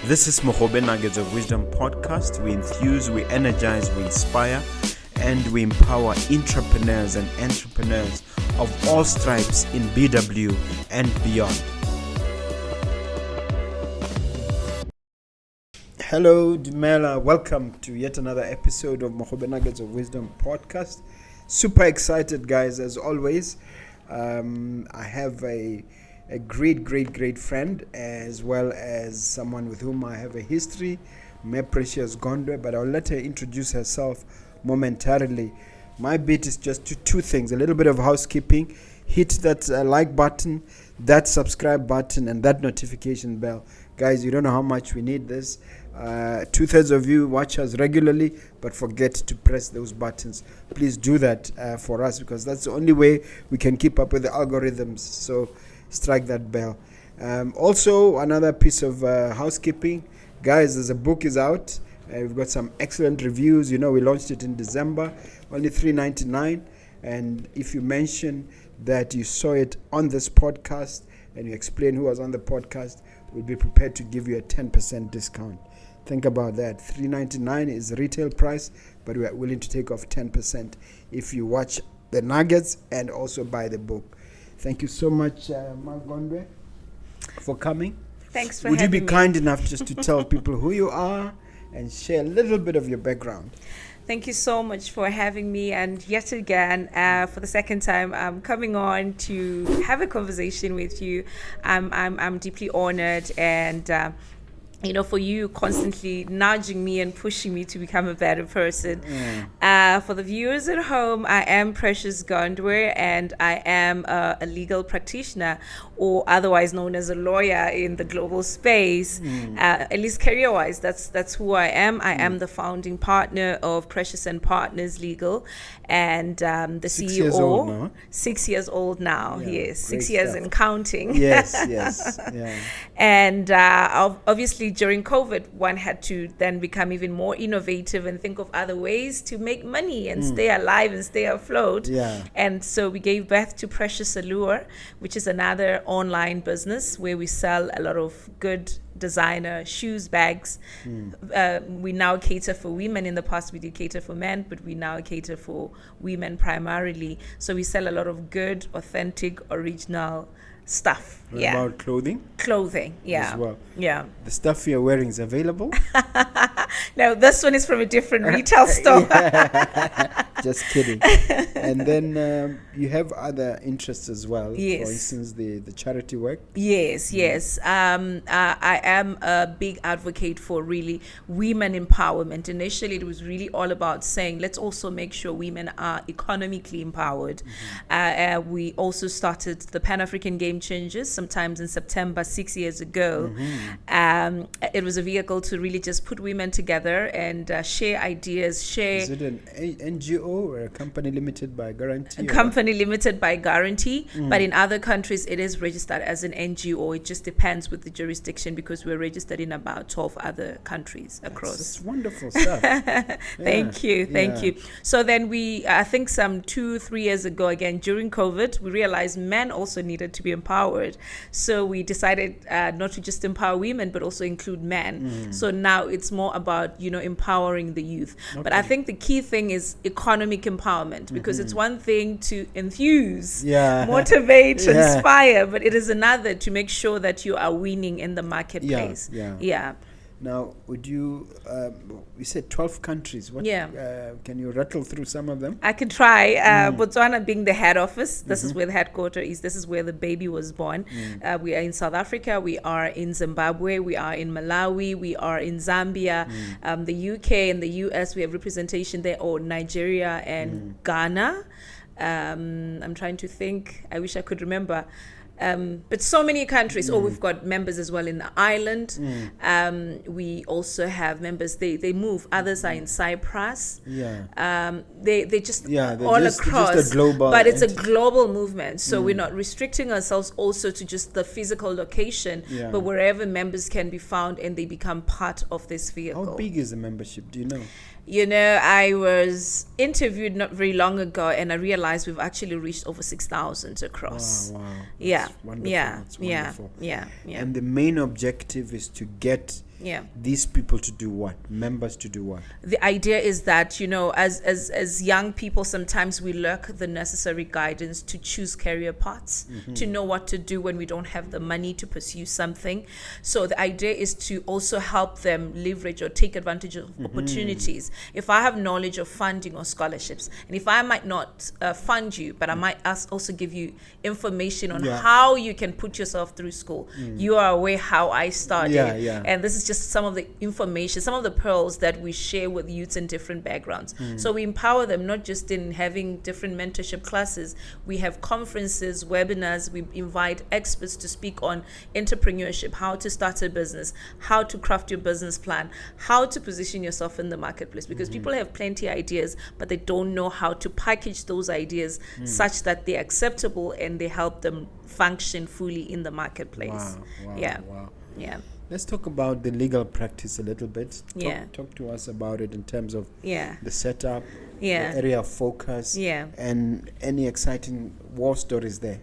This is Mogobe Nuggets of Wisdom podcast. We enthuse, we energize, we inspire, and we empower entrepreneurs and entrepreneurs of all stripes in BW and beyond. Hello, Dumela. Welcome to yet another episode of Mogobe Nuggets of Wisdom podcast. Super excited, guys, as always. I have a great friend, as well as someone with whom I have a history, my precious Gondwe, but I'll let her introduce herself momentarily. My bit is just two things: a little bit of housekeeping. Hit that like button, that subscribe button, and that notification bell. Guys, you don't know how much we need this. 2/3 of you watch us regularly, but forget to press those buttons. Please do that for us, because that's the only way we can keep up with the algorithms. So strike that bell. Also, another piece of housekeeping. Guys, there's a book is out. We've got some excellent reviews. You know, we launched it in December, only $3.99. And if you mention that you saw it on this podcast and you explain who was on the podcast, we'll be prepared to give you a 10% discount. Think about that. $3.99 is the retail price, but we are willing to take off 10% if you watch the nuggets and also buy the book. Thank you so much, Mark Gondwe, for coming. Thanks for Would having me. you be kind enough just to tell people who you are and share a little bit of your background? Thank you so much for having me, and yet again, for the second time, I'm coming on to have a conversation with you. I'm deeply honored, and for you constantly nudging me and pushing me to become a better person. For the viewers at home, I am Precious Gondwe, and I am a legal practitioner, or otherwise known as a lawyer in the global space. At least career-wise, that's who I am. I am the founding partner of Precious and Partners Legal, and the 6 CEO. years old now. 6 years old now. Yeah, Yes, 6 great years stuff. and counting. Yes. Yeah. And obviously during COVID, one had to then become even more innovative and think of other ways to make money and stay alive and stay afloat. Yeah. And so we gave birth to Precious Allure, which is another online business where we sell a lot of good designer shoes, bags. We now cater for women. In the past we did cater for men, but we now cater for women primarily. So we sell a lot of good, authentic, original stuff. What Yeah. about Clothing, yeah. as well? Yeah. The stuff you're wearing is available? No, this one is from a different retail store. Just kidding. And then you have other interests as well. Yes. For instance, the charity work. Yes. I am a big advocate for really women empowerment. Initially, it was really all about saying, let's also make sure women are economically empowered. We also started the Pan-African Game Changers sometimes in September 6 years ago. It was a vehicle to really just put women together and share ideas, Is it an NGO or a company limited by guarantee? company limited by guarantee, but in other countries it is registered as an NGO. It just depends with the jurisdiction, because we're registered in about 12 other countries across. That's wonderful stuff. Thank you. So then I think some 2-3 years ago, again during COVID, we realized men also needed to be empowered. So we decided not to just empower women, but also include men. So now it's more about empowering the youth. But I think the key thing is economic empowerment, because it's one thing to enthuse, motivate, inspire, but it is another to make sure that you are winning in the marketplace. Yeah. Now, would you said 12 countries. Can you rattle through some of them? I could try. Botswana being the head office. This is where the headquarters is. This is where the baby was born. We are in South Africa. We are in Zimbabwe. We are in Malawi. We are in Zambia. The UK and the US, we have representation there, or Nigeria and Ghana. I'm trying to think. I wish I could remember. But so many countries. We've got members as well in Ireland. We also have members. They move. Others are in Cyprus. They just all across. Just a global but it's entity. a global movement. So we're not restricting ourselves also to just the physical location, but wherever members can be found and they become part of this vehicle. How big is the membership? Do you know? I was interviewed not very long ago, and I realized we've actually reached over 6,000 across. Wow. Yeah. That's wonderful. Yeah. That's Yeah. wonderful. Yeah. And the main objective is to get Yeah. These people to do what? Members to do what? The idea is that, as young people, sometimes we lack the necessary guidance to choose career paths, to know what to do when we don't have the money to pursue something. So the idea is to also help them leverage or take advantage of opportunities. If I have knowledge of funding or scholarships, and if I might not fund you, but I might also give you information on how you can put yourself through school. You are aware how I started. And this is just some of the information, some of the pearls that we share with youths in different backgrounds. So we empower them not just in having different mentorship classes. We have conferences, webinars. We invite experts to speak on entrepreneurship, how to start a business, how to craft your business plan, how to position yourself in the marketplace, because people have plenty of ideas, but they don't know how to package those ideas such that they're acceptable and they help them function fully in the marketplace. Yeah. Let's talk about the legal practice a little bit. Yeah. Talk to us about it in terms of Yeah. the setup, Yeah. the area of focus, Yeah. and any exciting war stories there.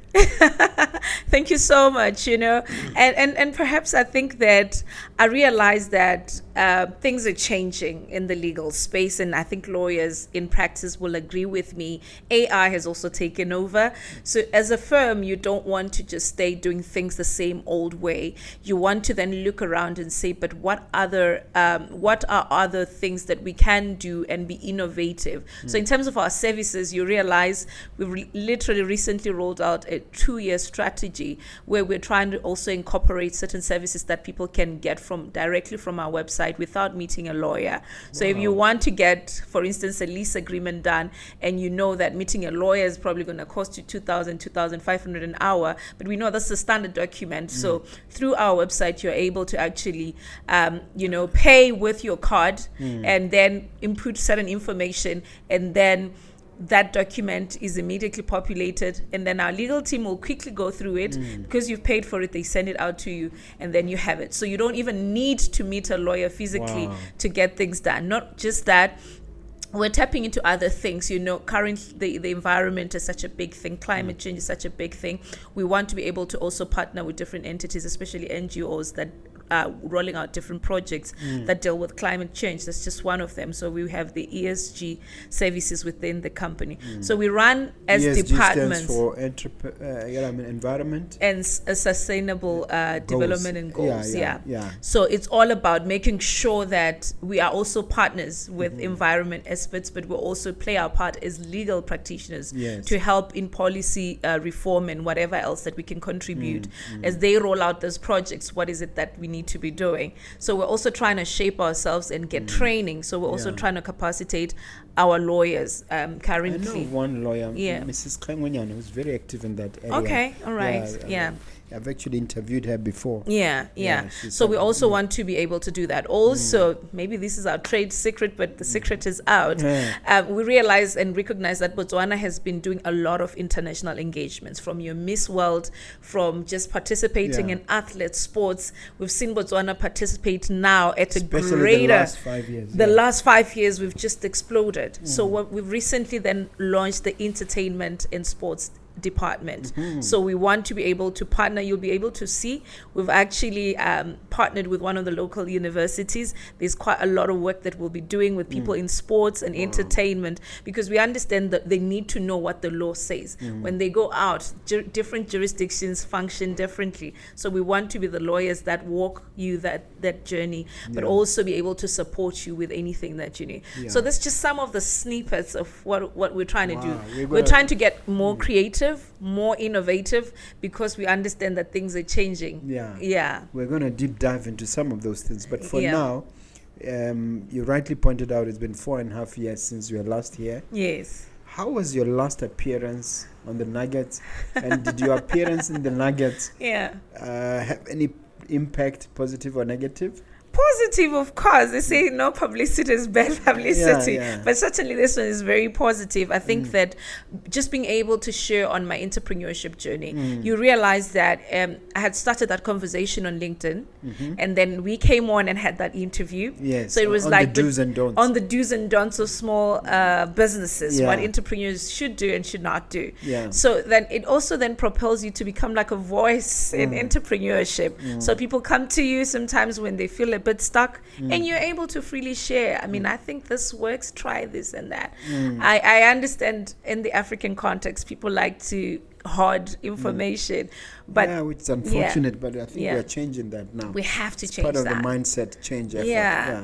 Thank you so much, and perhaps I think that I realize that things are changing in the legal space, and I think lawyers in practice will agree with me. AI has also taken over. So as a firm, you don't want to just stay doing things the same old way. You want to then look around and say, but what are other things that we can do and be innovative? So in terms of our services, you realize we've literally recently rolled out a 2-year strategy where we're trying to also incorporate certain services that people can get directly from our website without meeting a lawyer. So if you want to get, for instance, a lease agreement done, and you know that meeting a lawyer is probably going to cost you $2,500 an hour, but we know that's the standard document. So through our website, you're able to actually, pay with your card and then input certain information, and then that document is immediately populated, and then our legal team will quickly go through it. Because you've paid for it, they send it out to you, and then you have it. So you don't even need to meet a lawyer physically to get things done. Not just that, we're tapping into other things. Currently the environment is such a big thing. Climate change is such a big thing. We want to be able to also partner with different entities, especially NGOs that rolling out different projects that deal with climate change. That's just one of them. So we have the ESG services within the company. So we run as ESG departments for environment and sustainable development and goals. Yeah. So it's all about making sure that we are also partners with environment experts, but we also play our part as legal practitioners to help in policy reform and whatever else that we can contribute as they roll out those projects. What is it that we need to be doing? So we're also trying to shape ourselves and get training. So we're also trying to capacitate our lawyers currently. I know one lawyer, Mrs. Kangwenyana, who's very active in that area. Okay, all right. I've actually interviewed her before. So we also want to be able to do that. Also, maybe this is our trade secret, but the secret is out. We realize and recognize that Botswana has been doing a lot of international engagements, from your Miss World, from just participating in athlete sports. We've seen Botswana participate now at Especially a greater... the last 5 years. The last 5 years, we've just exploded. So what we've recently then launched the entertainment and sports department. So we want to be able to partner. You'll be able to see we've actually partnered with one of the local universities. There's quite a lot of work that we'll be doing with people in sports and entertainment, because we understand that they need to know what the law says. When they go out, different jurisdictions function differently. So we want to be the lawyers that walk you that journey, but also be able to support you with anything that you need. So that's just some of the snippets of what we're trying to do. We're trying to get more creative, more innovative, because we understand that things are changing. We're going to deep dive into some of those things, but for now, you rightly pointed out it's been 4.5 years since you were last here. Yes. How was your last appearance on the Nuggets, and did your appearance in the Nuggets have any impact, positive or negative? Positive, of course. They say no publicity is bad publicity, but certainly this one is very positive. I think that just being able to share on my entrepreneurship journey, you realize that I had started that conversation on LinkedIn, and then we came on and had that interview. So it was like the do's and don'ts. On the do's and don'ts of small businesses, what entrepreneurs should do and should not do. So then it also then propels you to become like a voice in entrepreneurship. So people come to you sometimes when they feel a bit stuck, and you're able to freely share. I mean, I think this works, try this and that. I understand in the African context, people like to hoard information, but yeah, which is unfortunate, but I think we're changing that now. We have to it's change part of that. the mindset change effort.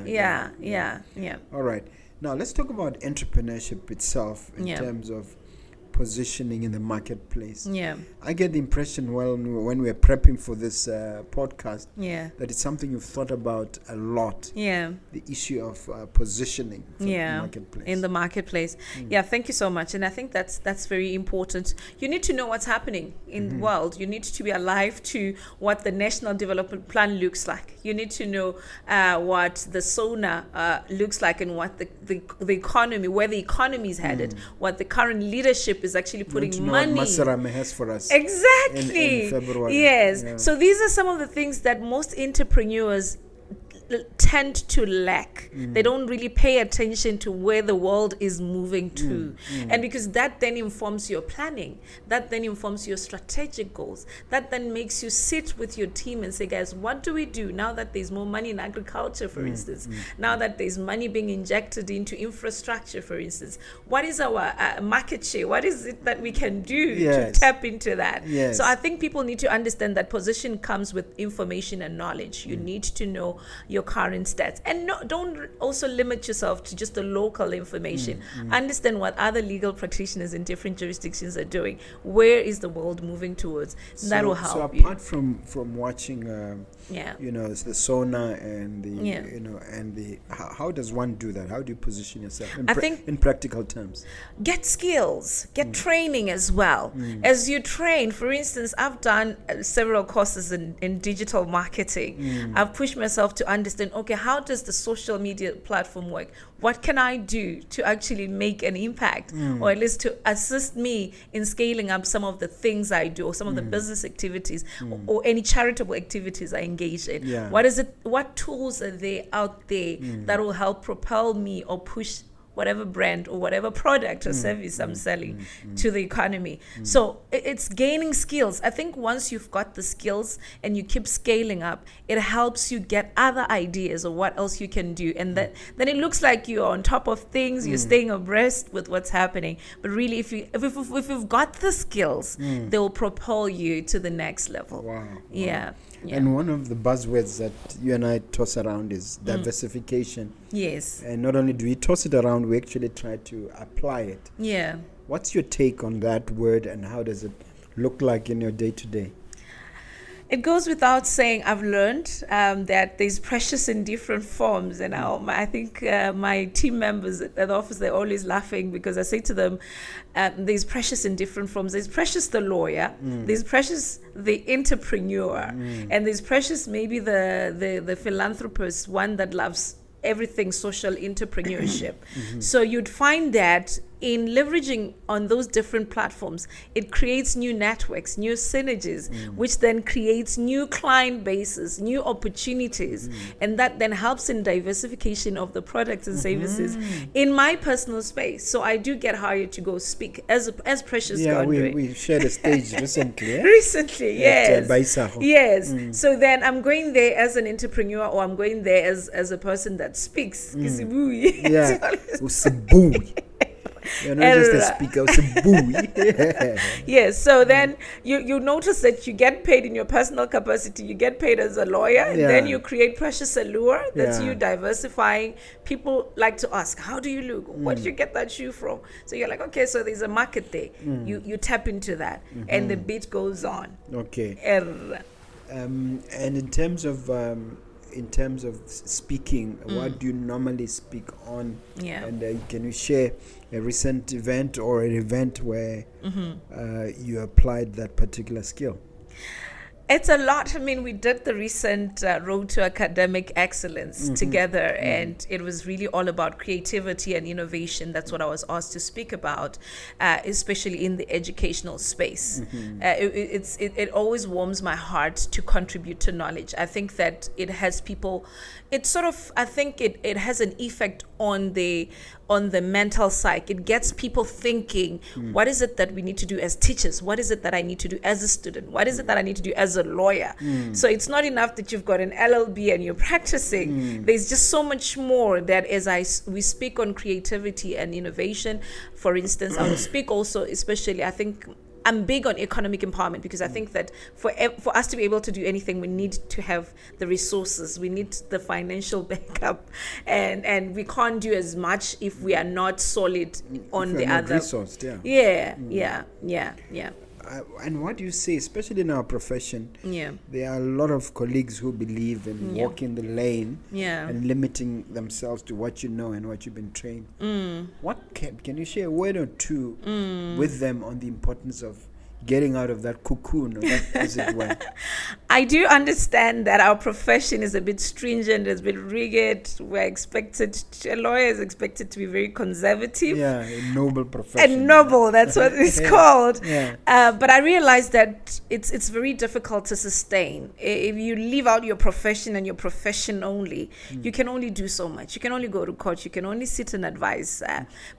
Yeah. All right. Now let's talk about entrepreneurship itself in terms of positioning in the marketplace. Yeah. I get the impression when we're prepping for this podcast that it's something you've thought about a lot. Yeah. The issue of positioning in the marketplace. In the marketplace. Yeah, thank you so much. And I think that's very important. You need to know what's happening in the world. You need to be alive to what the National Development Plan looks like. You need to know what the SONA looks like, and what the economy, where the economy is headed, what the current leadership is actually putting money. What Masarame has for us. Exactly. In February. Yes. Yeah. So these are some of the things that most entrepreneurs tend to lack. They don't really pay attention to where the world is moving to. And because that then informs your planning, that then informs your strategic goals, that then makes you sit with your team and say, guys, what do we do now that there's more money in agriculture, for instance, now that there's money being injected into infrastructure, for instance, what is our market share? What is it that we can do to tap into that? So I think people need to understand that position comes with information and knowledge. You need to know your current stats, and don't also limit yourself to just the local information. Understand what other legal practitioners in different jurisdictions are doing. Where is the world moving towards? That will help you. So apart from watching the SONA and the how does one do that? How do you position yourself in practical terms? Get skills, get training as well. As you train, for instance, I've done several courses in digital marketing. I've pushed myself to understand, okay, how does the social media platform work? What can I do to actually make an impact, or at least to assist me in scaling up some of the things I do, or some of the business activities, or any charitable activities I engage in? What tools are there out there that will help propel me or push whatever brand or whatever product or service I'm selling to the economy? So it's gaining skills. I think once you've got the skills and you keep scaling up, it helps you get other ideas of what else you can do. And then it looks like you're on top of things, you're staying abreast with what's happening. But really, if you've got the skills, they will propel you to the next level. Wow. Yeah. And one of the buzzwords that you and I toss around is diversification. Yes. And not only do we toss it around, we actually try to apply it. Yeah. What's your take on that word, and how does it look like in your day-to-day? It goes without saying, I've learned that there's precious in different forms. And I think my team members at the office, they're always laughing because I say to them, there's precious in different forms. There's precious the lawyer, there's precious the entrepreneur, and there's precious maybe the philanthropist, one that loves everything social entrepreneurship. So you'd find that in leveraging on those different platforms, it creates new networks, new synergies, which then creates new client bases, new opportunities, and that then helps in diversification of the products and services in my personal space. So I do get hired to go speak as Precious Gondwe. Yeah, we shared a stage recently. Recently, yes. Baisaho. Yes. So then I'm going there as an entrepreneur, or I'm going there as a person that speaks. Yeah. Usibui. You're not just a speaker, it's a buoy. Yes, so then you notice that you get paid in your personal capacity, you get paid as a lawyer, and then you create Precious Allure, that's you diversifying. People like to ask, how do you look? Where did you get that shoe from? So you're like, okay, so there's a market there. You tap into that, and the beat goes on. Okay. And in terms of speaking, what do you normally speak on? And can you share a recent event or an event where you applied that particular skill? It's a lot. I mean, we did the recent Road to Academic Excellence together, and it was really all about creativity and innovation. That's what I was asked to speak about, especially in the educational space. It always warms my heart to contribute to knowledge. I think that it has people, it has an effect on the mental psyche. It gets people thinking, what is it that we need to do as teachers? What is it that I need to do as a student? What is it that I need to do as a a lawyer. So it's not enough that you've got an LLB and you're practicing. There's just so much more that we speak on creativity and innovation. For instance, I will speak also, especially, I think, I'm big on economic empowerment, because I think that for us to be able to do anything, we need to have the resources, we need the financial backup, and we can't do as much if we are not solid on the other. Resourced, Yeah. And what you say, especially in our profession, Yeah. there are a lot of colleagues who believe in walking the lane Yeah. and limiting themselves to what you know and what you've been trained. What can you share a word or two with them on the importance of getting out of that cocoon, or that, as it were? I do understand that our profession is a bit stringent, it's a bit rigid. A lawyer is expected to be very conservative. Yeah, a noble profession. And noble, that's what it's called. Yeah. But I realize that it's very difficult to sustain. If you leave out your profession and your profession only, you can only do so much. You can only go to court, you can only sit and advise.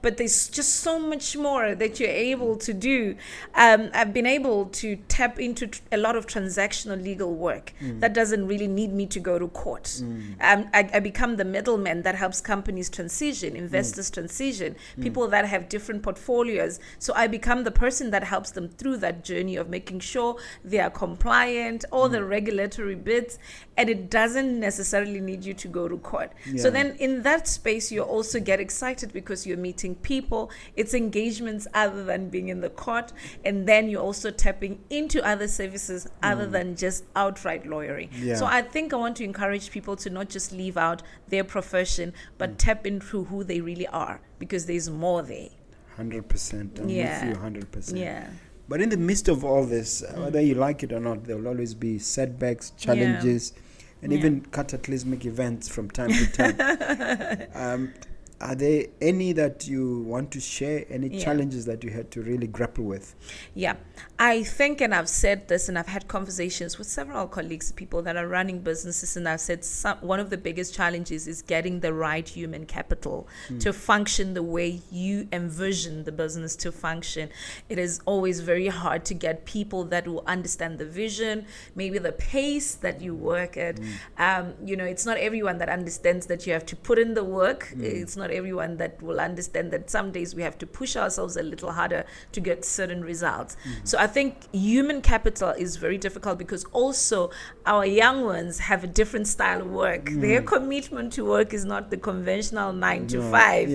But there's just so much more that you're able to do. I've been able to tap into a lot of transactional legal work that doesn't really need me to go to court. I become the middleman that helps companies transition, investors transition, people that have different portfolios. So I become the person that helps them through that journey of making sure they are compliant, all the regulatory bits, and it doesn't necessarily need you to go to court. So then in that space, you also get excited because you're meeting people. It's engagements other than being in the court, and then you're also tapping into other services other than just outright lawyering. So I think I want to encourage people to not just leave out their profession, but tap into who they really are, because there's more there. 100%. I'm with you 100%. Yeah. But in the midst of all this, whether you like it or not, there will always be setbacks, challenges, and even cataclysmic events from time to time. Are there any that you want to share, any challenges that you had to really grapple with? Yeah. I think, and I've said this, and I've had conversations with several colleagues, people that are running businesses, and I've said one of the biggest challenges is getting the right human capital to function the way you envision the business to function. It is always very hard to get people that will understand the vision, maybe the pace that you work at. It's not everyone that understands that you have to put in the work. It's not everyone that will understand that some days we have to push ourselves a little harder to get certain results. So I think human capital is very difficult, because also our young ones have a different style of work. Their commitment to work is not the conventional 9 to 5.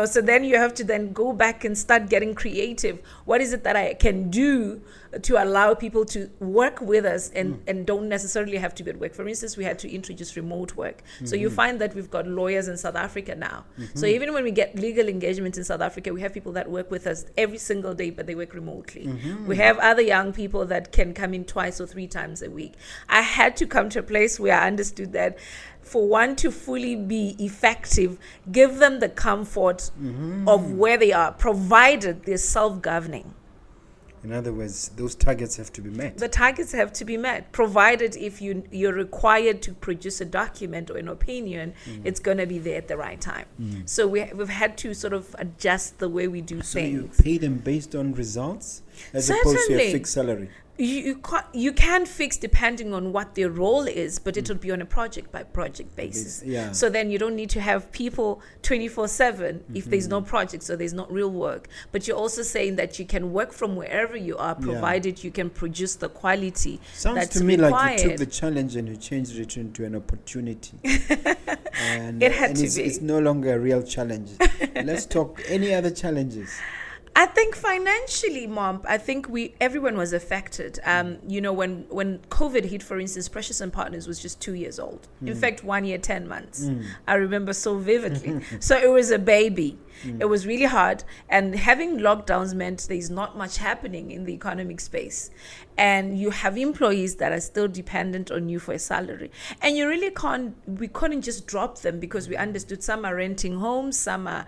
So then you have to then go back and start getting creative. What is it that I can do to allow people to work with us and don't necessarily have to be at work? For instance, we had to introduce remote work. So you find that we've got lawyers in South Africa now. So even when we get legal engagements in South Africa, we have people that work with us every single day, but they work remotely. We have other young people that can come in 2 or 3 times a week. I had to come to a place where I understood that for one to fully be effective, give them the comfort of where they are, provided they're self-governing. In other words, those targets have to be met. The targets have to be met, provided if you're required to produce a document or an opinion, it's going to be there at the right time. So we've had to sort of adjust the way we do things. So you pay them based on results as opposed to a fixed salary? You can fix depending on what their role is, but it will be on a project by project basis. So then you don't need to have people 24/7 if there's no project, so there's not real work. But you're also saying that you can work from wherever you are, provided you can produce the quality that's to me required. Like you took the challenge and you changed it into an opportunity. And it had to be. It's no longer a real challenge. Let's talk any other challenges. I think financially, Mom, I think everyone was affected. When COVID hit, for instance, Precious and Partners was just 2 years old. In fact, 1 year, 10 months. I remember so vividly. So it was a baby. It was really hard. And having lockdowns meant there's not much happening in the economic space. And you have employees that are still dependent on you for a salary. And you really we couldn't just drop them, because we understood some are renting homes, some are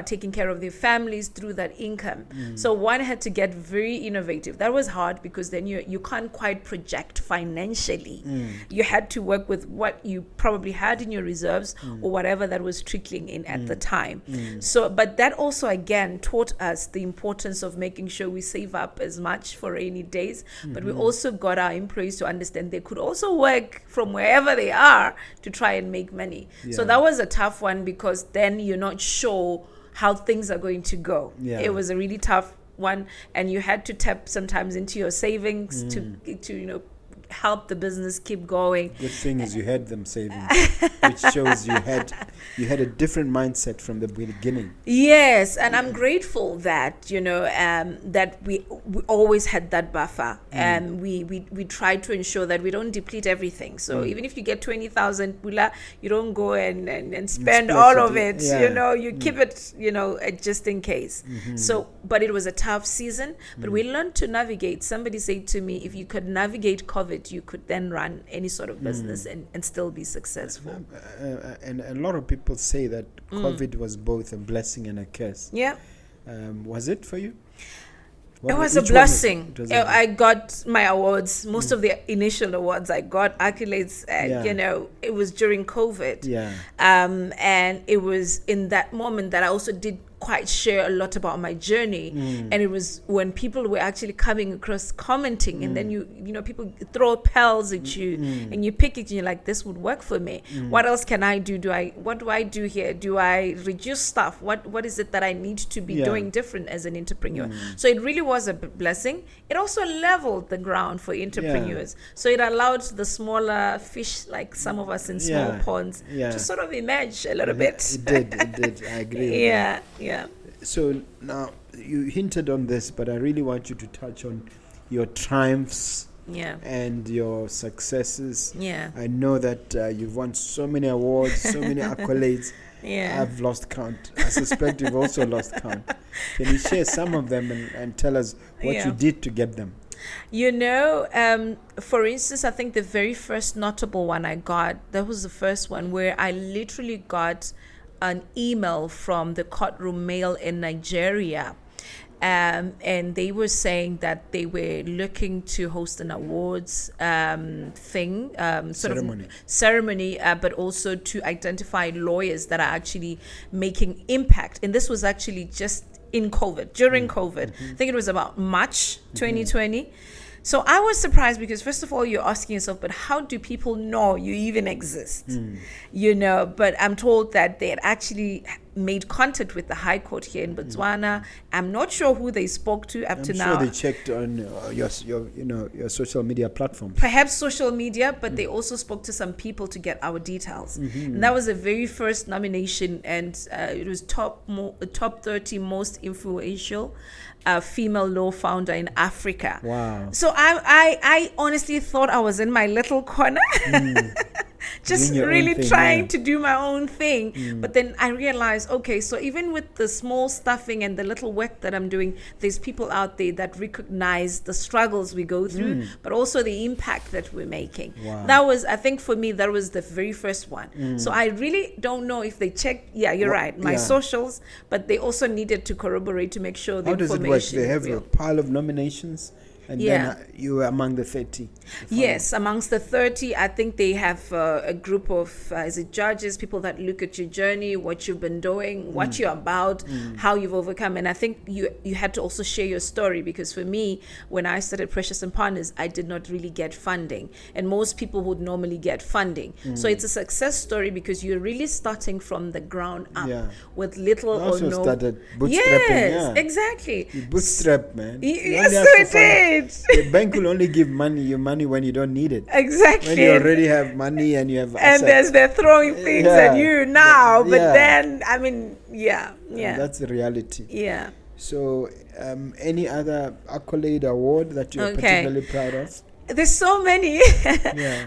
taking care of their families through that income. So one had to get very innovative. That was hard, because then you can't quite project financially. You had to work with what you probably had in your reserves or whatever that was trickling in at the time. So So, but that also again taught us the importance of making sure we save up as much for rainy days. But we also got our employees to understand they could also work from wherever they are to try and make money. So that was a tough one, because then you're not sure how things are going to go. It was a really tough one, and you had to tap sometimes into your savings to help the business keep going. Good thing is you had them saving, which shows you had a different mindset from the beginning. Yes, and I'm grateful that that we always had that buffer, and we try to ensure that we don't deplete everything. So even if you get 20,000 pula, you don't go and spend all of it. You keep it just in case. So, but it was a tough season, but we learned to navigate. Somebody said to me, if you could navigate COVID, you could then run any sort of business and still be successful. And a lot of people say that COVID was both a blessing and a curse. Yeah. Was it for you? It was a blessing. I got my awards. Most of the initial awards I got, accolades, it was during COVID. Yeah. And it was in that moment that I also did quite share a lot about my journey, and it was when people were actually coming across commenting, and then people throw pearls at you, and you pick it and you're like, this would work for me. What else can I do? What do I do here? Do I reduce stuff? What is it that I need to be doing different as an entrepreneur? So it really was a blessing. It also leveled the ground for entrepreneurs. So it allowed the smaller fish, like some of us in small ponds, to sort of emerge a little bit. It did. I agree with that. Yeah. So now you hinted on this, but I really want you to touch on your triumphs and your successes. Yeah. I know that you've won so many awards, so many accolades. I've lost count. I suspect you've also lost count. Can you share some of them and tell us what you did to get them? For instance, I think the very first notable one I got, that was the first one where I literally got an email from the courtroom mail in Nigeria, and they were saying that they were looking to host an awards ceremony, but also to identify lawyers that are actually making impact. And this was actually just in COVID, during COVID. I think it was about March 2020. So I was surprised because, first of all, you're asking yourself, but how do people know you even exist? But I'm told that they had actually made contact with the High Court here in Botswana. I'm not sure who they spoke to up to now. I'm sure they checked on your social media platforms. Perhaps social media, but they also spoke to some people to get our details. And that was the very first nomination, and it was top 30 most influential female law founder in Africa. Wow. So I honestly thought I was in my little corner. Just really trying to do my own thing. But then I realized, okay, so even with the small stuffing and the little work that I'm doing, there's people out there that recognize the struggles we go through, but also the impact that we're making. Wow. That was, I think for me, that was the very first one. So I really don't know if they checked, you're right, my socials, but they also needed to corroborate to make sure the information. How does it work? They have a pile of nominations? And then you were among the 30? Yes, amongst the 30, I think they have a group of judges, people that look at your journey, what you've been doing, what you're about, how you've overcome. And I think you had to also share your story, because for me, when I started Precious and Partners, I did not really get funding. And most people would normally get funding. So it's a success story because you're really starting from the ground up with little or no. Started bootstrapping. Yes, exactly. You bootstrap, man. Yes, so it did. The bank will only give you money when you don't need it. Exactly. When you already have money and you have assets. And they're throwing things at you now. But then, I mean, And that's the reality. Yeah. So, any other accolade, award that you're particularly proud of? There's so many.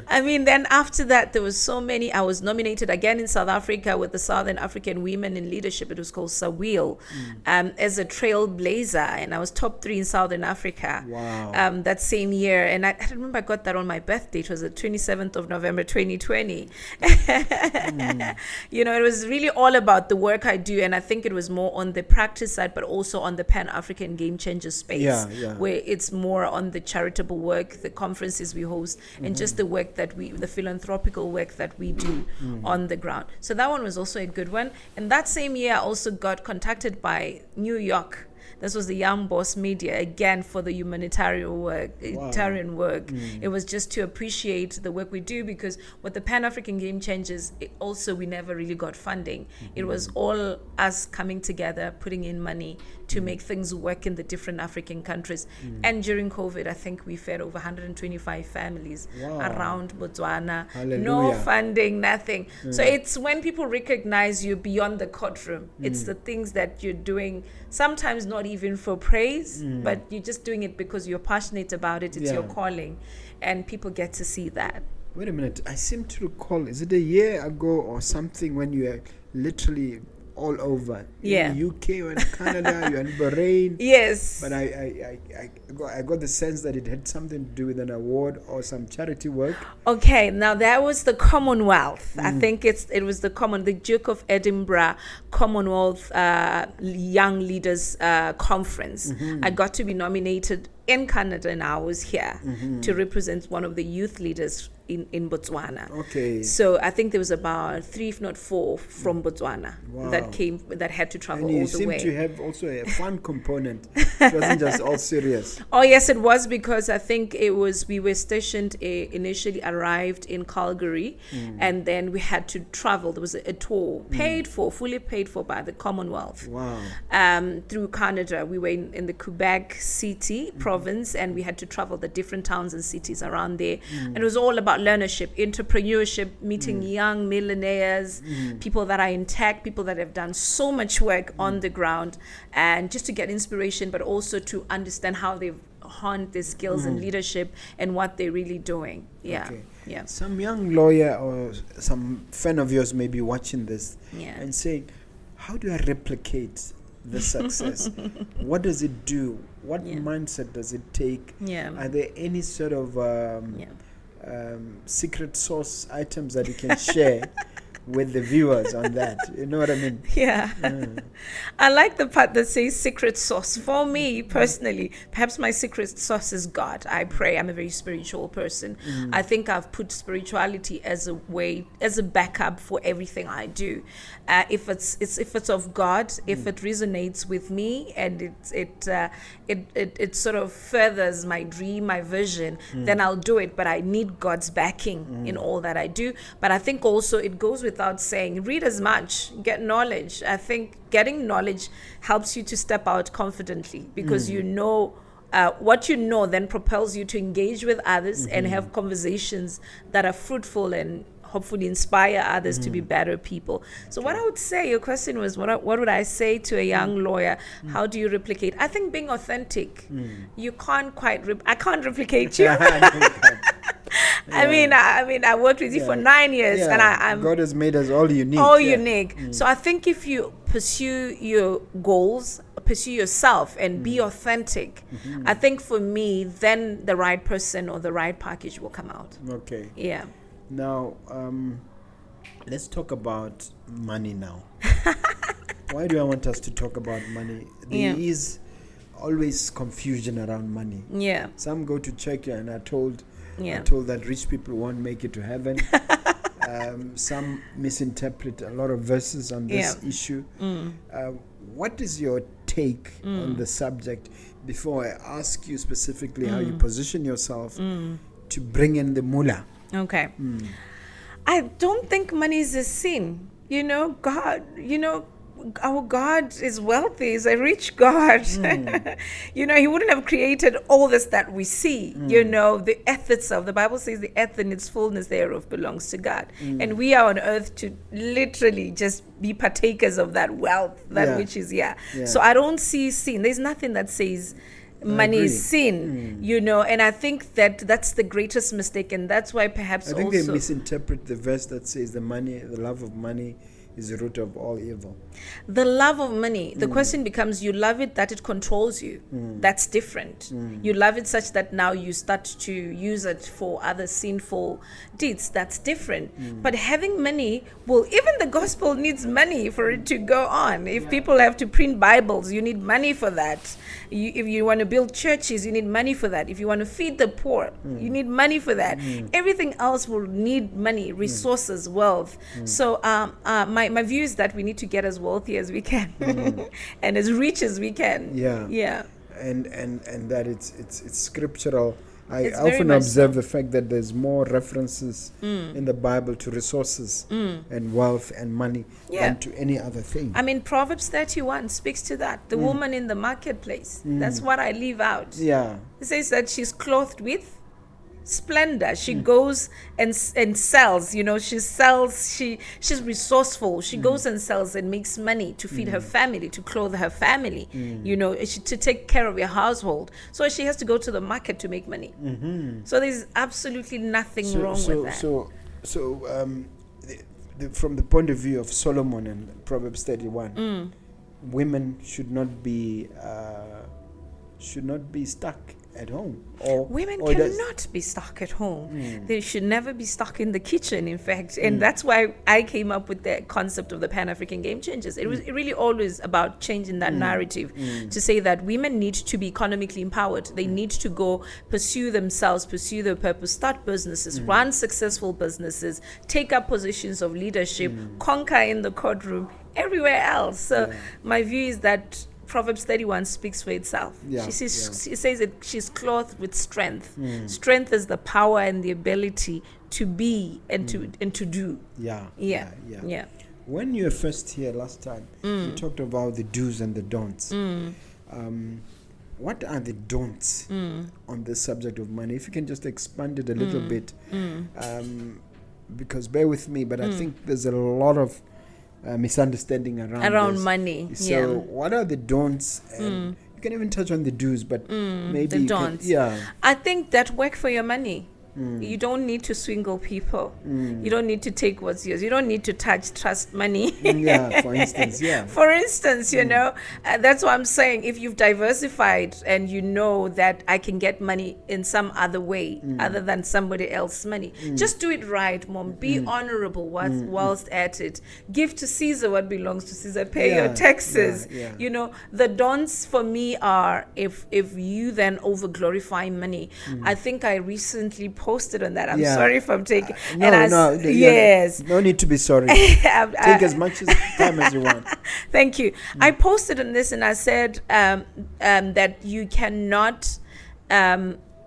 I mean, then after that, there was so many. I was nominated again in South Africa with the Southern African Women in Leadership. It was called SAWIL, as a trailblazer. And I was top 3 in Southern Africa. Wow. That same year. And I remember I got that on my birthday. It was the 27th of November, 2020. It was really all about the work I do. And I think it was more on the practice side, but also on the Pan-African game changer space, where it's more on the charitable work, the conferences we host, and just the work that the philanthropical work that we do on the ground. So that one was also a good one. And that same year, I also got contacted by New York. This was the Young Boss Media, again, for the humanitarian work. It was just to appreciate the work we do, because with the Pan-African Game Changers, we never really got funding. It was all us coming together, putting in money to make things work in the different African countries. And during COVID, I think we fed over 125 families around Botswana. Hallelujah. No funding, nothing. So it's when people recognize you beyond the courtroom. It's the things that you're doing, sometimes not even for praise, but you're just doing it because you're passionate about it. It's your calling, and people get to see that. Wait a minute. I seem to recall, is it a year ago or something, when you were literally all over? In the UK, or in Canada, you're in Bahrain. Yes. But I got the sense that it had something to do with an award or some charity work. Okay, now that was the Commonwealth. I think it was the Duke of Edinburgh Commonwealth Young Leaders Conference. I got to be nominated in Canada, and I was here to represent one of the youth leaders in Botswana. Okay. So I think there was about 3, if not 4, from Botswana that had to travel all the way. And you seem to have also a fun component. It wasn't just all serious. Oh yes, it was, because I think we were stationed, initially arrived in Calgary, and then we had to travel. There was a tour fully paid for by the Commonwealth. Wow. Through Canada. We were in the Quebec city province, and we had to travel the different towns and cities around there. And it was all about learnership, entrepreneurship, meeting young millionaires, people that are in tech, people that have done so much work on the ground, and just to get inspiration, but also to understand how they've honed their skills in leadership and what they're really doing. Yeah. Some young lawyer or some friend of yours may be watching this and saying, how do I replicate this success? What does it do? What mindset does it take? Are there any sort of secret sauce items that you can share with the viewers on that? You know what I mean? I like the part that says secret sauce. For me personally, perhaps my secret sauce is God. I pray. I'm a very spiritual person. I think I've put spirituality as a backup for everything I do. If it's of God, if it resonates with me, and it sort of furthers my dream, my vision, then I'll do it. But I need God's backing in all that I do. But I think also it goes without saying, read as much, get knowledge. I think getting knowledge helps you to step out confidently, because you know what you know then propels you to engage with others and have conversations that are fruitful and hopefully inspire others to be better people. So what I would say, your question was, what would I say to a young lawyer? How do you replicate? I think being authentic. You can't quite, I can't replicate you. I mean, I worked with you for 9 years, and God has made us all unique. Unique. So I think if you pursue your goals, pursue yourself, and be authentic, I think for me, then the right person or the right package will come out. Okay. Yeah. Now, let's talk about money now. Why do I want us to talk about money? There is always confusion around money. Yeah. Some go to church and are told that rich people won't make it to heaven. Some misinterpret a lot of verses on this issue. What is your take on the subject, before I ask you specifically how you position yourself to bring in the mullah? Okay. I don't think money is a sin. God, our God is wealthy, is a rich God. He wouldn't have created all this that we see. The the Bible says the earth and its fullness thereof belongs to God. And we are on earth to literally just be partakers of that wealth, which is So I don't see sin. There's nothing that says money is sin, and I think that's the greatest mistake, and that's why perhaps I think they misinterpret the verse that says the love of money is the root of all evil. The love of money, the question becomes, you love it that it controls you. That's different. You love it such that now you start to use it for other sinful deeds. That's different. But having money, well, even the gospel needs money for it to go on. If people have to print Bibles, you need money for that. If you want to build churches, you need money for that. If you want to feed the poor, you need money for that. Everything else will need money, resources, wealth. So my view is that we need to get as wealthy as we can and as rich as we can. Yeah. And that it's scriptural. I It's very often much observe the fact that there's more references in the Bible to resources and wealth and money than to any other thing. I mean, Proverbs 31 speaks to that. The woman in the marketplace. That's what I leave out. Yeah. It says that she's clothed with splendor. She goes and sells, she sells, she's resourceful. She goes and sells and makes money to feed her family, to clothe her family, to take care of her household. So she has to go to the market to make money. So there's absolutely nothing wrong with that. So from the point of view of Solomon and Proverbs 31, women should not be stuck at home. Women cannot be stuck at home. They should never be stuck in the kitchen, in fact. And that's why I came up with the concept of the Pan-African Game Changers. It was really always about changing that narrative to say that women need to be economically empowered. They need to go pursue themselves, pursue their purpose, start businesses, run successful businesses, take up positions of leadership, conquer in the courtroom, everywhere else. So my view is that Proverbs 31 speaks for itself. She says that she's clothed with strength. Strength is the power and the ability to be and to do. Yeah. When you were first here last time, you talked about the do's and the don'ts. What are the don'ts on the subject of money? If you can just expand it a little bit, because bear with me, but I think there's a lot of misunderstanding around money. So what are the don'ts? And you can even touch on the do's, but maybe the don'ts. I think that work for your money. You don't need to swindle people. You don't need to take what's yours. You don't need to trust money. For instance, For instance, that's what I'm saying. If you've diversified and you know that I can get money in some other way other than somebody else's money, just do it right, Mom. Be honorable whilst at it. Give to Caesar what belongs to Caesar. Pay your taxes. The don'ts for me are if you then over glorify money. I think I recently posted on that. I'm sorry if I'm taking. No need to be sorry. Take as much time as you want. Thank you. I posted on this and I said that you cannot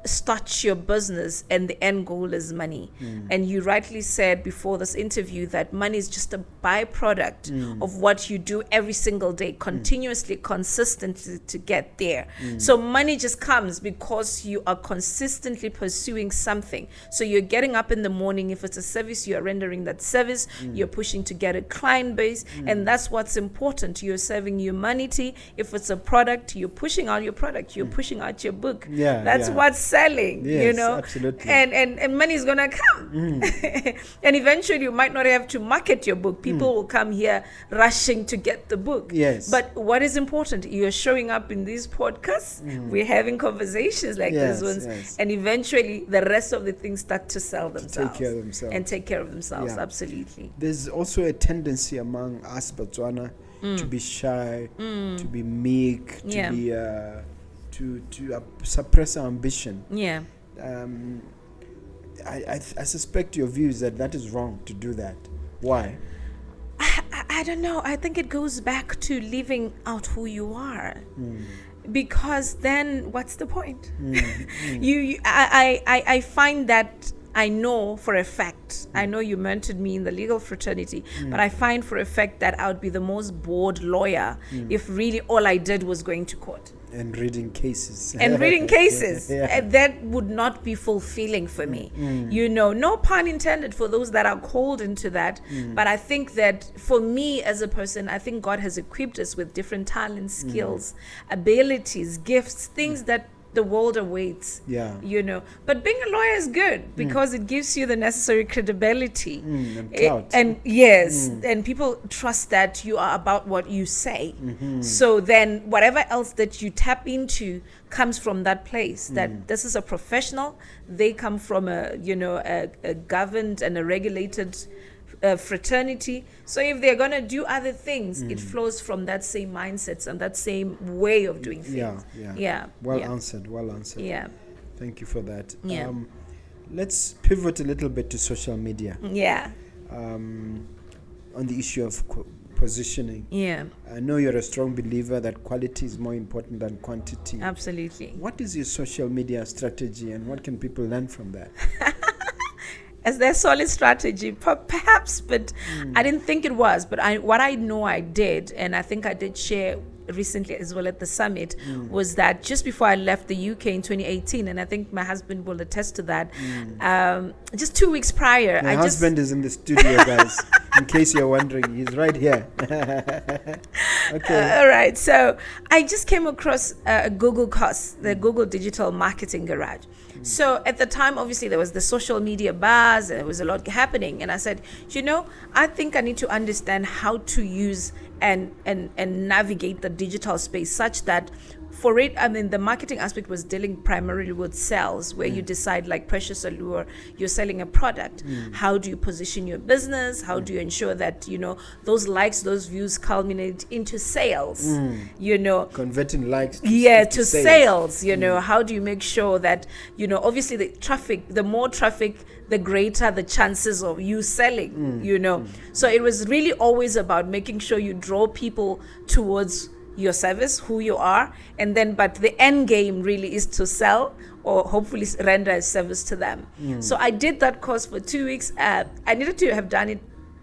start your business and the end goal is money. And you rightly said before this interview that money is just a byproduct of what you do every single day, continuously, consistently to get there. So money just comes because you are consistently pursuing something. So you're getting up in the morning. If it's a service, you're rendering that service. You're pushing to get a client base. And that's what's important. You're serving humanity. If it's a product, you're pushing out your product. You're pushing out your book. That's what's selling, absolutely. And money is gonna come. And eventually you might not have to market your book. People will come here rushing to get the book. But what is important, you're showing up in these podcasts, we're having conversations like these ones, and eventually the rest of the things start to sell themselves, take care of themselves. Absolutely. There's also a tendency among us Botswana to be shy, to be meek, to be to suppress our ambition. I suspect your view is that is wrong to do that. Why? I don't know. I think it goes back to living out who you are. Because then what's the point? I find that I know for a fact, I know you mentored me in the legal fraternity, but I find for a fact that I would be the most bored lawyer if really all I did was going to court. And reading cases. That would not be fulfilling for me. No pun intended for those that are called into that. But I think that for me as a person, I think God has equipped us with different talents, skills, abilities, gifts, things that the world awaits. Yeah. You know, but being a lawyer is good because it gives you the necessary credibility. And clout. And yes, and people trust that you are about what you say. So then whatever else that you tap into comes from that place, that this is a professional. They come from a governed and a regulated fraternity. So if they're going to do other things, it flows from that same mindsets and that same way of doing things. Well answered. Yeah. Thank you for that. Yeah. Let's pivot a little bit to social media. Yeah. On the issue of positioning. Yeah. I know you're a strong believer that quality is more important than quantity. Absolutely. What is your social media strategy, and what can people learn from that? As their solid strategy, perhaps, but I didn't think it was. But what I know I did, and I think I did share recently as well at the summit, was that just before I left the UK in 2018, and I think my husband will attest to that, just 2 weeks prior. My husband is in the studio, guys, in case you're wondering. He's right here. Okay. All right. So I just came across a Google course, the Google Digital Marketing Garage. So at the time, obviously, there was the social media buzz, and there was a lot happening. And I said, I think I need to understand how to use and navigate the digital space such that for it, I mean, the marketing aspect was dealing primarily with sales, where you decide, like Precious Allure, you're selling a product. How do you position your business? How do you ensure that, those likes, those views culminate into sales? Converting likes to sales. How do you make sure that, obviously the more traffic, the greater the chances of you selling, So it was really always about making sure you draw people towards your service, who you are, and then but the end game really is to sell or hopefully render a service to them. So I did that course for 2 weeks. I needed to have done it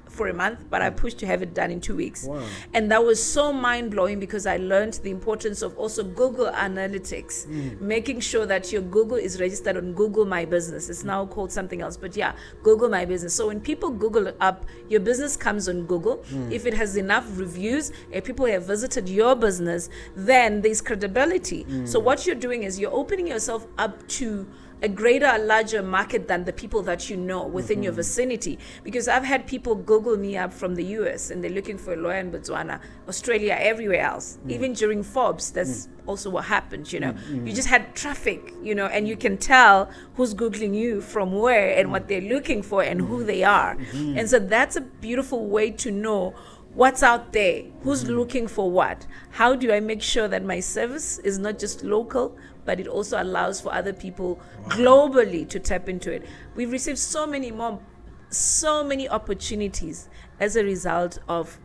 for a month, but I pushed to have it done in 2 weeks. Wow. And that was so mind-blowing because I learned the importance of also Google Analytics, making sure that your Google is registered on Google My Business. It's now called something else, but Google My Business. So when people Google up, your business comes on Google. If it has enough reviews and people have visited your business, then there's credibility. So what you're doing is you're opening yourself up to a greater, larger market than the people that you know within your vicinity. Because I've had people Google me up from the US and they're looking for a lawyer in Botswana, Australia, everywhere else. Even during Forbes, that's also what happened, You just had traffic, and you can tell who's Googling you from where and what they're looking for and who they are. And so that's a beautiful way to know what's out there, who's looking for what. How do I make sure that my service is not just local, but it also allows for other people globally to tap into it. We've received so many opportunities as a result of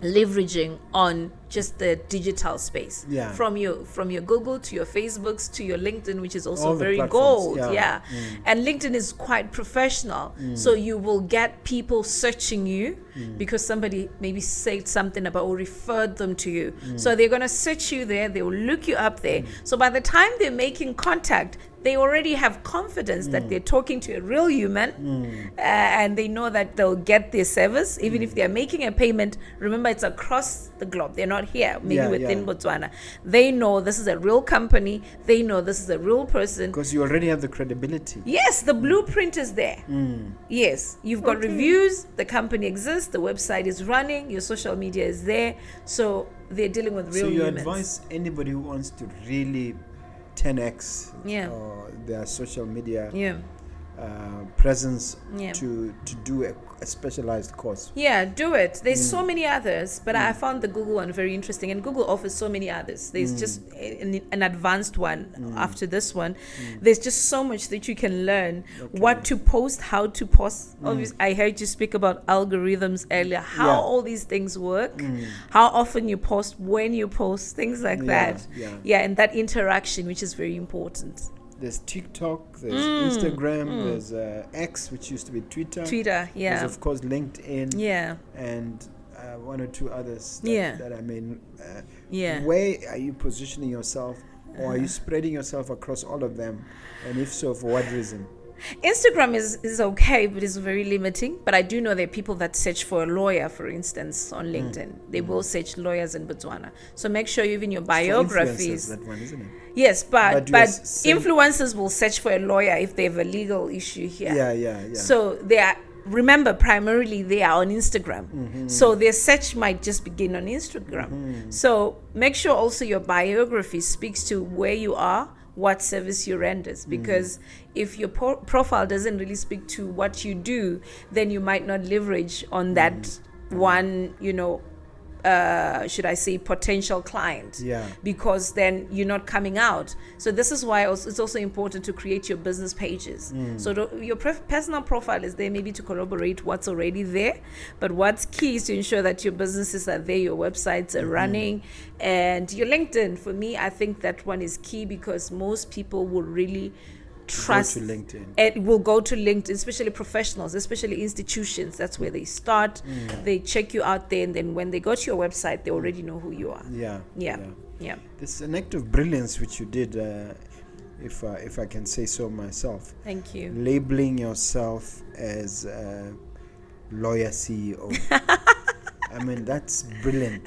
leveraging on just the digital space. From your Google to your Facebooks to your LinkedIn, which is also very gold. And LinkedIn is quite professional. So you will get people searching you because somebody maybe said something about or referred them to you. So they're going to search you there, they will look you up there. So by the time they're making contact, they already have confidence that they're talking to a real human, and they know that they'll get their service. Even if they're making a payment, remember it's across the globe. They're not here, maybe within Botswana. They know this is a real company. They know this is a real person. Because you already have the credibility. Yes, the blueprint is there. Yes, you've got reviews, the company exists, the website is running, your social media is there. So they're dealing with real humans. So you advise anybody who wants to really 10x their social media presence to do a specialized course. Do it. There's so many others, but I found the Google one very interesting, and Google offers so many others. There's just an advanced one after this one. There's just so much that you can learn. What to post, how to post. Obviously, I heard you speak about algorithms earlier, how all these things work, how often you post, when you post, things like that. And that interaction, which is very important. There's TikTok, there's Instagram, there's X, which used to be Twitter. There's, of course, LinkedIn. And one or two others that I mean. Where are you positioning yourself, or are you spreading yourself across all of them? And if so, for what reason? Instagram is okay, but it's very limiting. But I do know there are people that search for a lawyer, for instance, on LinkedIn. They will search lawyers in Botswana. So make sure even your biographies. That one, isn't it? Yes, but you're influencers will search for a lawyer if they have a legal issue here. Yeah. So they are, remember, primarily they are on Instagram. So their search might just begin on Instagram. So make sure also your biography speaks to where you are, what service you renders, because if your profile doesn't really speak to what you do, then you might not leverage on that one, should I say, potential client, because then you're not coming out. So this is why it's also important to create your business pages. So your personal profile is there maybe to corroborate what's already there, but what's key is to ensure that your businesses are there, your websites are running, and your LinkedIn. For me, I think that one is key, because most people will really trust to LinkedIn. It will go to LinkedIn, especially professionals, especially institutions. That's where they start. They check you out there, and then when they go to your website, they already know who you are. Yeah. This is an act of brilliance which you did, if I can say so myself. Thank you. Labeling yourself as a lawyer CEO. I mean, that's brilliant,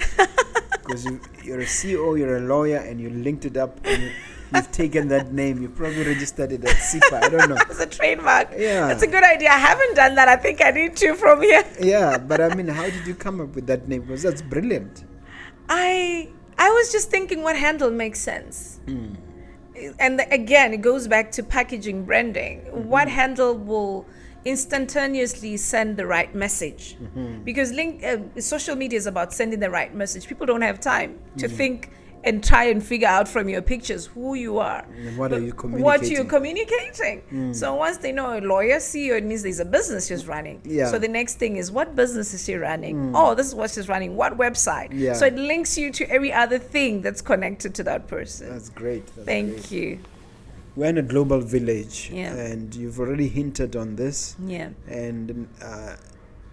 because you're a CEO, you're a lawyer, and you linked it up, and you've taken that name. You probably registered it at SIPA. I don't know. It's a trademark. Yeah. That's a good idea. I haven't done that. I think I need to from here. Yeah, but I mean, how did you come up with that name? Because that's brilliant. I was just thinking what handle makes sense. And again, it goes back to packaging, branding. What handle will instantaneously send the right message? Because social media is about sending the right message. People don't have time to think and try and figure out from your pictures who you are. And what are you communicating? What you're communicating. So once they know a lawyer, CEO, it means there's a business she's running. Yeah. So the next thing is, what business is she running? Oh, this is what she's running. What website? Yeah. So it links you to every other thing that's connected to that person. That's great. Thank you. We're in a global village, Yeah. and you've already hinted on this. Yeah.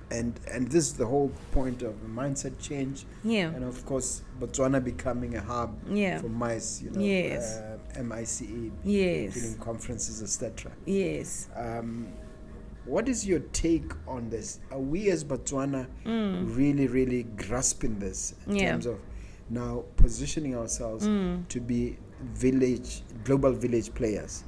And this is the whole point of the mindset change. Yeah. And of course, Botswana becoming a hub for MICE, Yes. MICE, Yes. doing conferences, etc. Yes. What is your take on this? Are we as Botswana really, really grasping this in terms of now positioning ourselves to be global village players?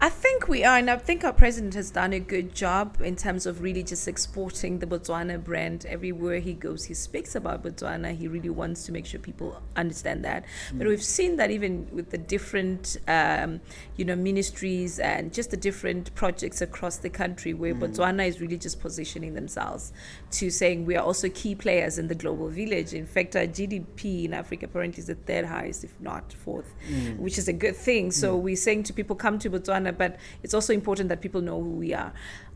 I think we are, and I think our president has done a good job in terms of really just exporting the Botswana brand. Everywhere he goes, he speaks about Botswana. He really wants to make sure people understand that. But we've seen that even with the different ministries and just the different projects across the country, where Botswana is really just positioning themselves to saying we are also key players in the global village. In fact, our GDP in Africa apparently is the third highest, if not fourth, which is a good thing. So we're saying to people, come to Botswana, but it's also important that people know who we are.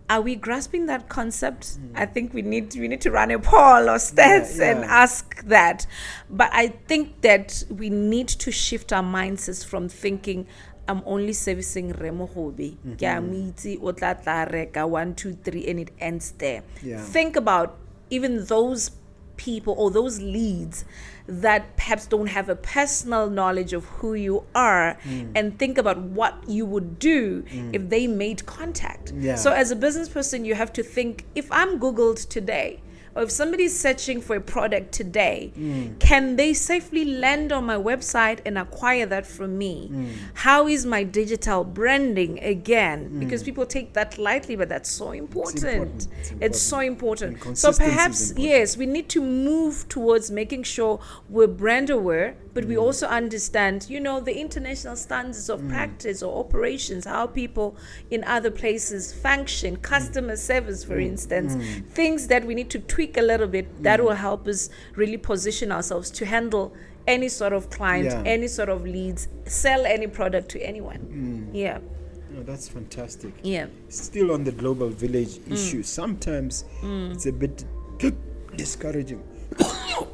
Are we grasping that concept? I think we need to run a poll or stats and ask that. But I think that we need to shift our mindsets from thinking I'm only servicing Mogobe. Ke 1, 2, 3, and it ends there. Think about even those people or those leads that perhaps don't have a personal knowledge of who you are, and think about what you would do if they made contact. So as a business person, you have to think, if I'm Googled today, or if somebody's searching for a product today, can they safely land on my website and acquire that from me? How is my digital branding again? Because people take that lightly, but that's so important. It's so important. So perhaps, yes, we need to move towards making sure we're brand aware, but we also understand, the international standards of practice or operations, how people in other places function, customer service, for instance, things that we need to tweak a little bit that will help us really position ourselves to handle any sort of client, any sort of leads, sell any product to anyone. No, that's fantastic. Still on the global village issue, sometimes it's a bit discouraging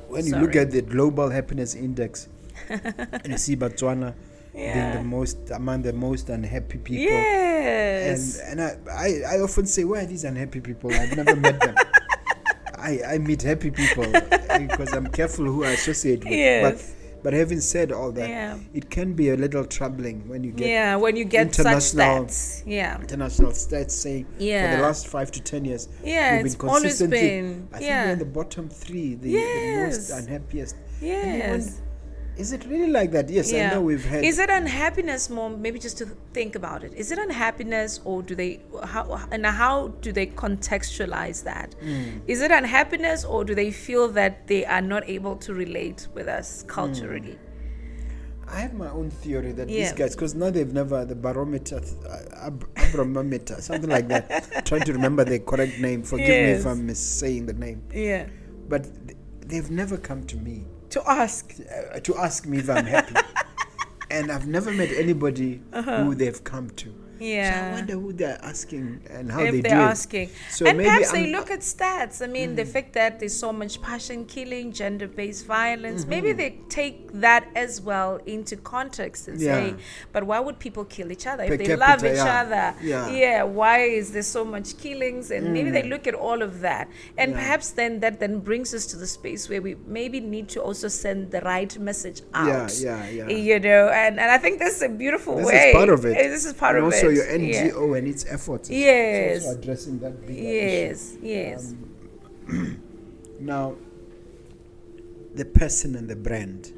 when you look at the global happiness index and you see Botswana being among the most unhappy people. And I often say, where are these unhappy people? I've never met them. I meet happy people because I'm careful who I associate with. But having said all that, Yeah. it can be a little troubling when you get When you get such international- stats. international stats saying for Yeah. the last 5 to 10 years, Yeah, we've it's been always consistently, been. I think we're in the bottom 3, the most Yes. unhappiest. And you Yes. wonder, is it really like that? Yes, I know we've had. Is it unhappiness, Mom? Maybe just to think about it. Is it unhappiness, or do they how do they contextualize that? Is it unhappiness, or do they feel that they are not able to relate with us culturally? I have my own theory that Yeah. these guys, because now they've never, the barometer, abrometer, something like that. Trying to remember the correct name. Forgive me if I'm missaying the name. Yeah. But they've never come to me To ask. to ask me if I'm happy. And I've never met anybody who they've come to. Yeah. So I wonder who they're asking and how If they they're do it. asking. So And maybe perhaps they I'm- look at stats. I mean, the fact that there's so much passion killing, gender-based violence, maybe they take that as well into context and say, Yeah. but why would people kill each other? Per If they love capita, each yeah. other, Yeah. why is there so much killings? And maybe they look at all of that. And perhaps then that then brings us to the space where we maybe need to also send the right message out. Yeah. You know, and I think this is a beautiful This way. is part of it. This is part and of also it. your Yeah. NGO and its efforts. Yes. It's also addressing that bigger Yes, issue. yes. Now, the person and the brand.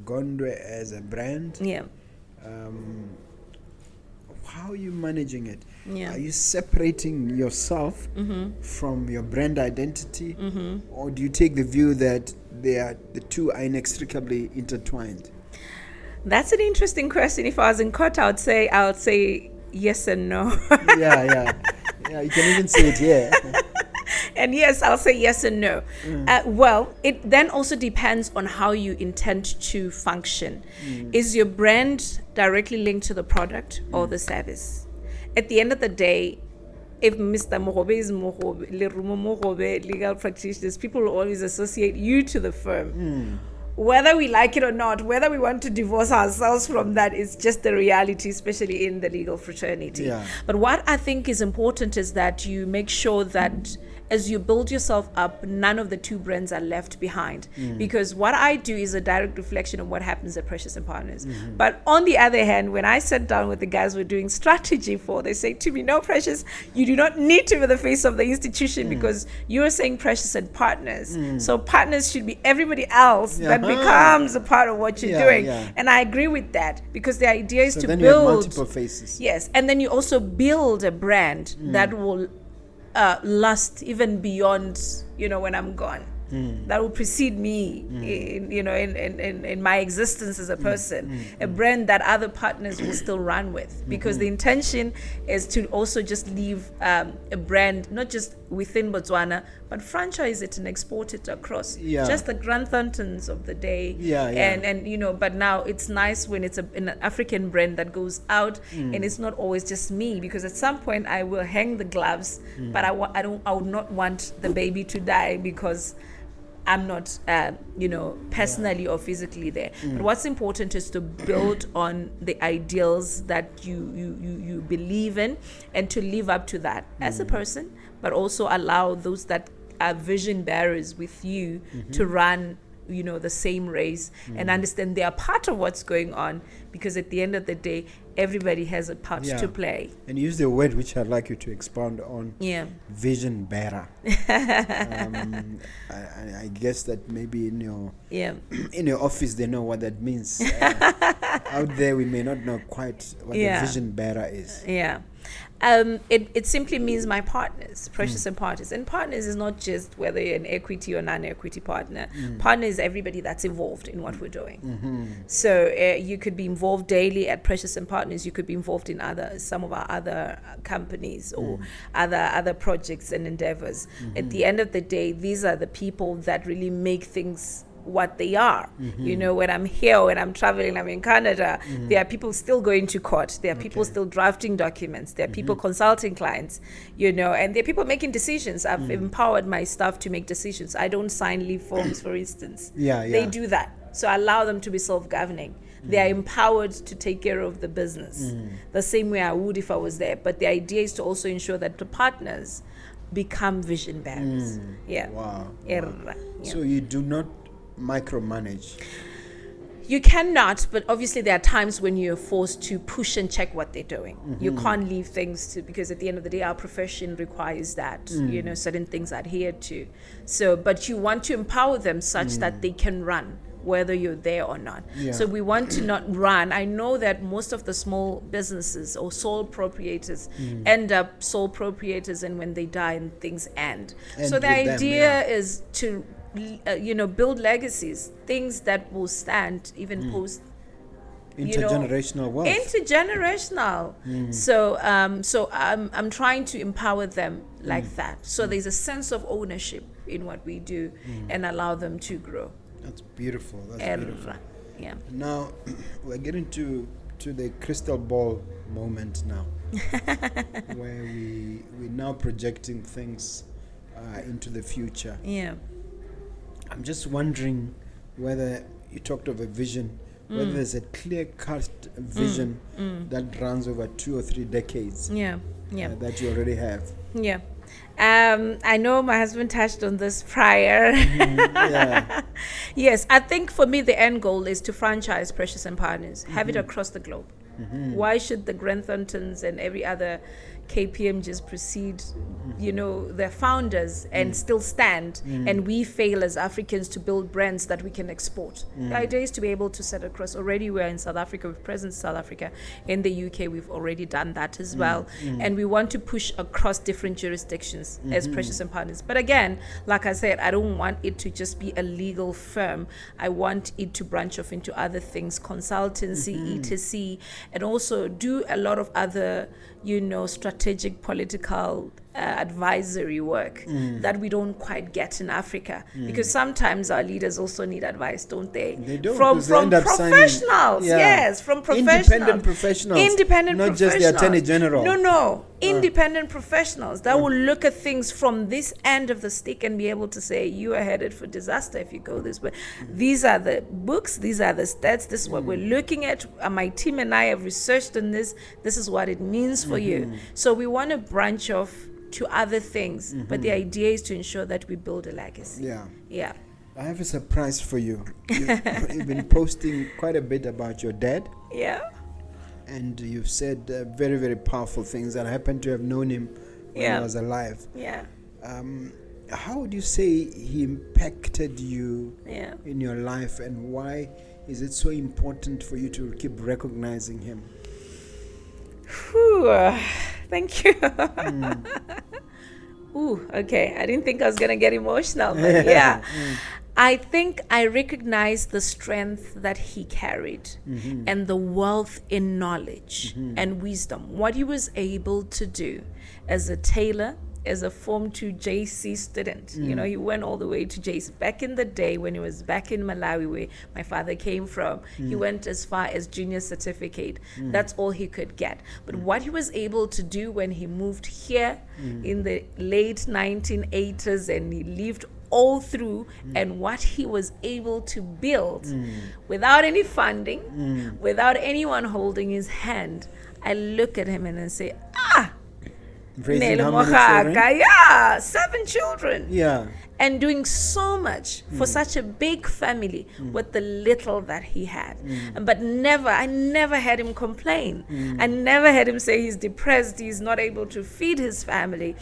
Gondwe as a brand. Yeah. How are you managing it? Yeah. Are you separating yourself from your brand identity, or do you take the view that the two are inextricably intertwined? That's an interesting question. If I was in court, I would say yes and no. yeah. You can even say it here. And yes, I'll say yes and no. Well, it then also depends on how you intend to function. Is your brand directly linked to the product or the service? At the end of the day, if Mr. Mogobe is Mogobe, Lerumo Mogobe, legal practitioners, people will always associate you to the firm. Whether we like it or not, whether we want to divorce ourselves from that, is just the reality, especially in the legal fraternity. Yeah. But what I think is important is that you make sure that as you build yourself up, none of the two brands are left behind. Because what I do is a direct reflection of what happens at Precious and Partners. But on the other hand, when I sat down with the guys we're doing strategy for, they say to me, no, Precious, you do not need to be the face of the institution because you're saying Precious and Partners. So partners should be everybody else that becomes a part of what you're doing. Yeah. And I agree with that, because the idea is So to then you have build multiple faces. Yes, and then you also build a brand that will last even beyond, when I'm gone. That will precede me in my existence as a person. A brand that other partners will still run with, because the intention is to also just leave a brand not just within Botswana, but franchise it and export it across. Yeah. Just the Grand Thantons of the day. Yeah. And but now it's nice when it's an African brand that goes out, and it's not always just me, because at some point I will hang the gloves, but I would not want the baby to die because I'm not, personally or physically there. But what's important is to build on the ideals that you believe in, and to live up to that as a person, but also allow those that are vision bearers with you to run the same race, and understand they are part of what's going on, because at the end of the day, everybody has a part to play. And use the word which I'd like you to expound on. Vision bearer. I guess that maybe in your office they know what that means. Out there we may not know quite what the vision bearer is. It simply means my partners, Precious and Partners. And partners is not just whether you're an equity or non-equity partner. Partner is everybody that's involved in what we're doing. So you could be involved daily at Precious and Partners. You could be involved in some of our other companies or other projects and endeavors. At the end of the day, these are the people that really make things what they are. When I'm here, when I'm traveling, I'm in Canada, there are people still going to court, there are people still drafting documents, there are people consulting clients, and there are people making decisions. I've empowered my staff to make decisions. I don't sign leave forms, for instance. They do that. So I allow them to be self-governing. They are empowered to take care of the business the same way I would if I was there. But the idea is to also ensure that the partners become vision bearers. Wow. Yeah. So you do not micromanage? You cannot, but obviously there are times when you're forced to push and check what they're doing. You can't leave things to, because at the end of the day, our profession requires that, certain things are adhered to. So, but you want to empower them such that they can run, whether you're there or not. Yeah. So we want to not run. I know that most of the small businesses or sole proprietors end up sole proprietors, and when they die and things end. So the idea is to build legacies, things that will stand even post intergenerational wealth. Intergenerational. So I'm trying to empower them like that. So there's a sense of ownership in what we do and allow them to grow. That's beautiful. Beautiful. Yeah. Now we're getting to the crystal ball moment now, where we're now projecting things into the future. Yeah. I'm just wondering whether you talked of a vision, whether there's a clear-cut vision that runs over 2 or 3 decades. Yeah. That you already have. Yeah. I know my husband touched on this prior. Yeah. Yes, I think for me the end goal is to franchise Precious and Partners, have it across the globe. Why should the Granthorntons and every other KPM just proceed, their founders and still stand, and we fail as Africans to build brands that we can export? The idea is to be able to set across. Already we're in South Africa, we've presence in South Africa. In the UK, we've already done that as well. And we want to push across different jurisdictions as Precious and Partners. But again, like I said, I don't want it to just be a legal firm. I want it to branch off into other things, consultancy, etc., and also do a lot of other, strategic political advisory work that we don't quite get in Africa, because sometimes our leaders also need advice, don't they? They do, from professionals. Yes, from professionals. Independent not professionals. Just the Attorney General. No. Independent professionals that will look at things from this end of the stick and be able to say, you are headed for disaster if you go this way. These are the books, these are the stats, this is what we're looking at. My team and I have researched on this. This is what it means for you. So we want to branch off to other things, but the idea is to ensure that we build a legacy. Yeah. I have a surprise for you. You've been posting quite a bit about your dad. Yeah. And you've said very, very powerful things, and I happen to have known him when he was alive. Yeah. How would you say he impacted you in your life, and why is it so important for you to keep recognizing him? Thank you. Ooh, okay. I didn't think I was going to get emotional, but yeah. I think I recognize the strength that he carried and the wealth in knowledge and wisdom. What he was able to do as a tailor, as a Form 2 JC student. He went all the way to JC. Back in the day when he was back in Malawi, where my father came from, he went as far as junior certificate. That's all he could get. But what he was able to do when he moved here in the late 1980s, and he lived all through, and what he was able to build without any funding, without anyone holding his hand, I look at him and I say, Raising how many children? Yeah, 7 children. Yeah. And doing so much for such a big family with the little that he had. But I never had him complain. I never had him say he's depressed, he's not able to feed his family.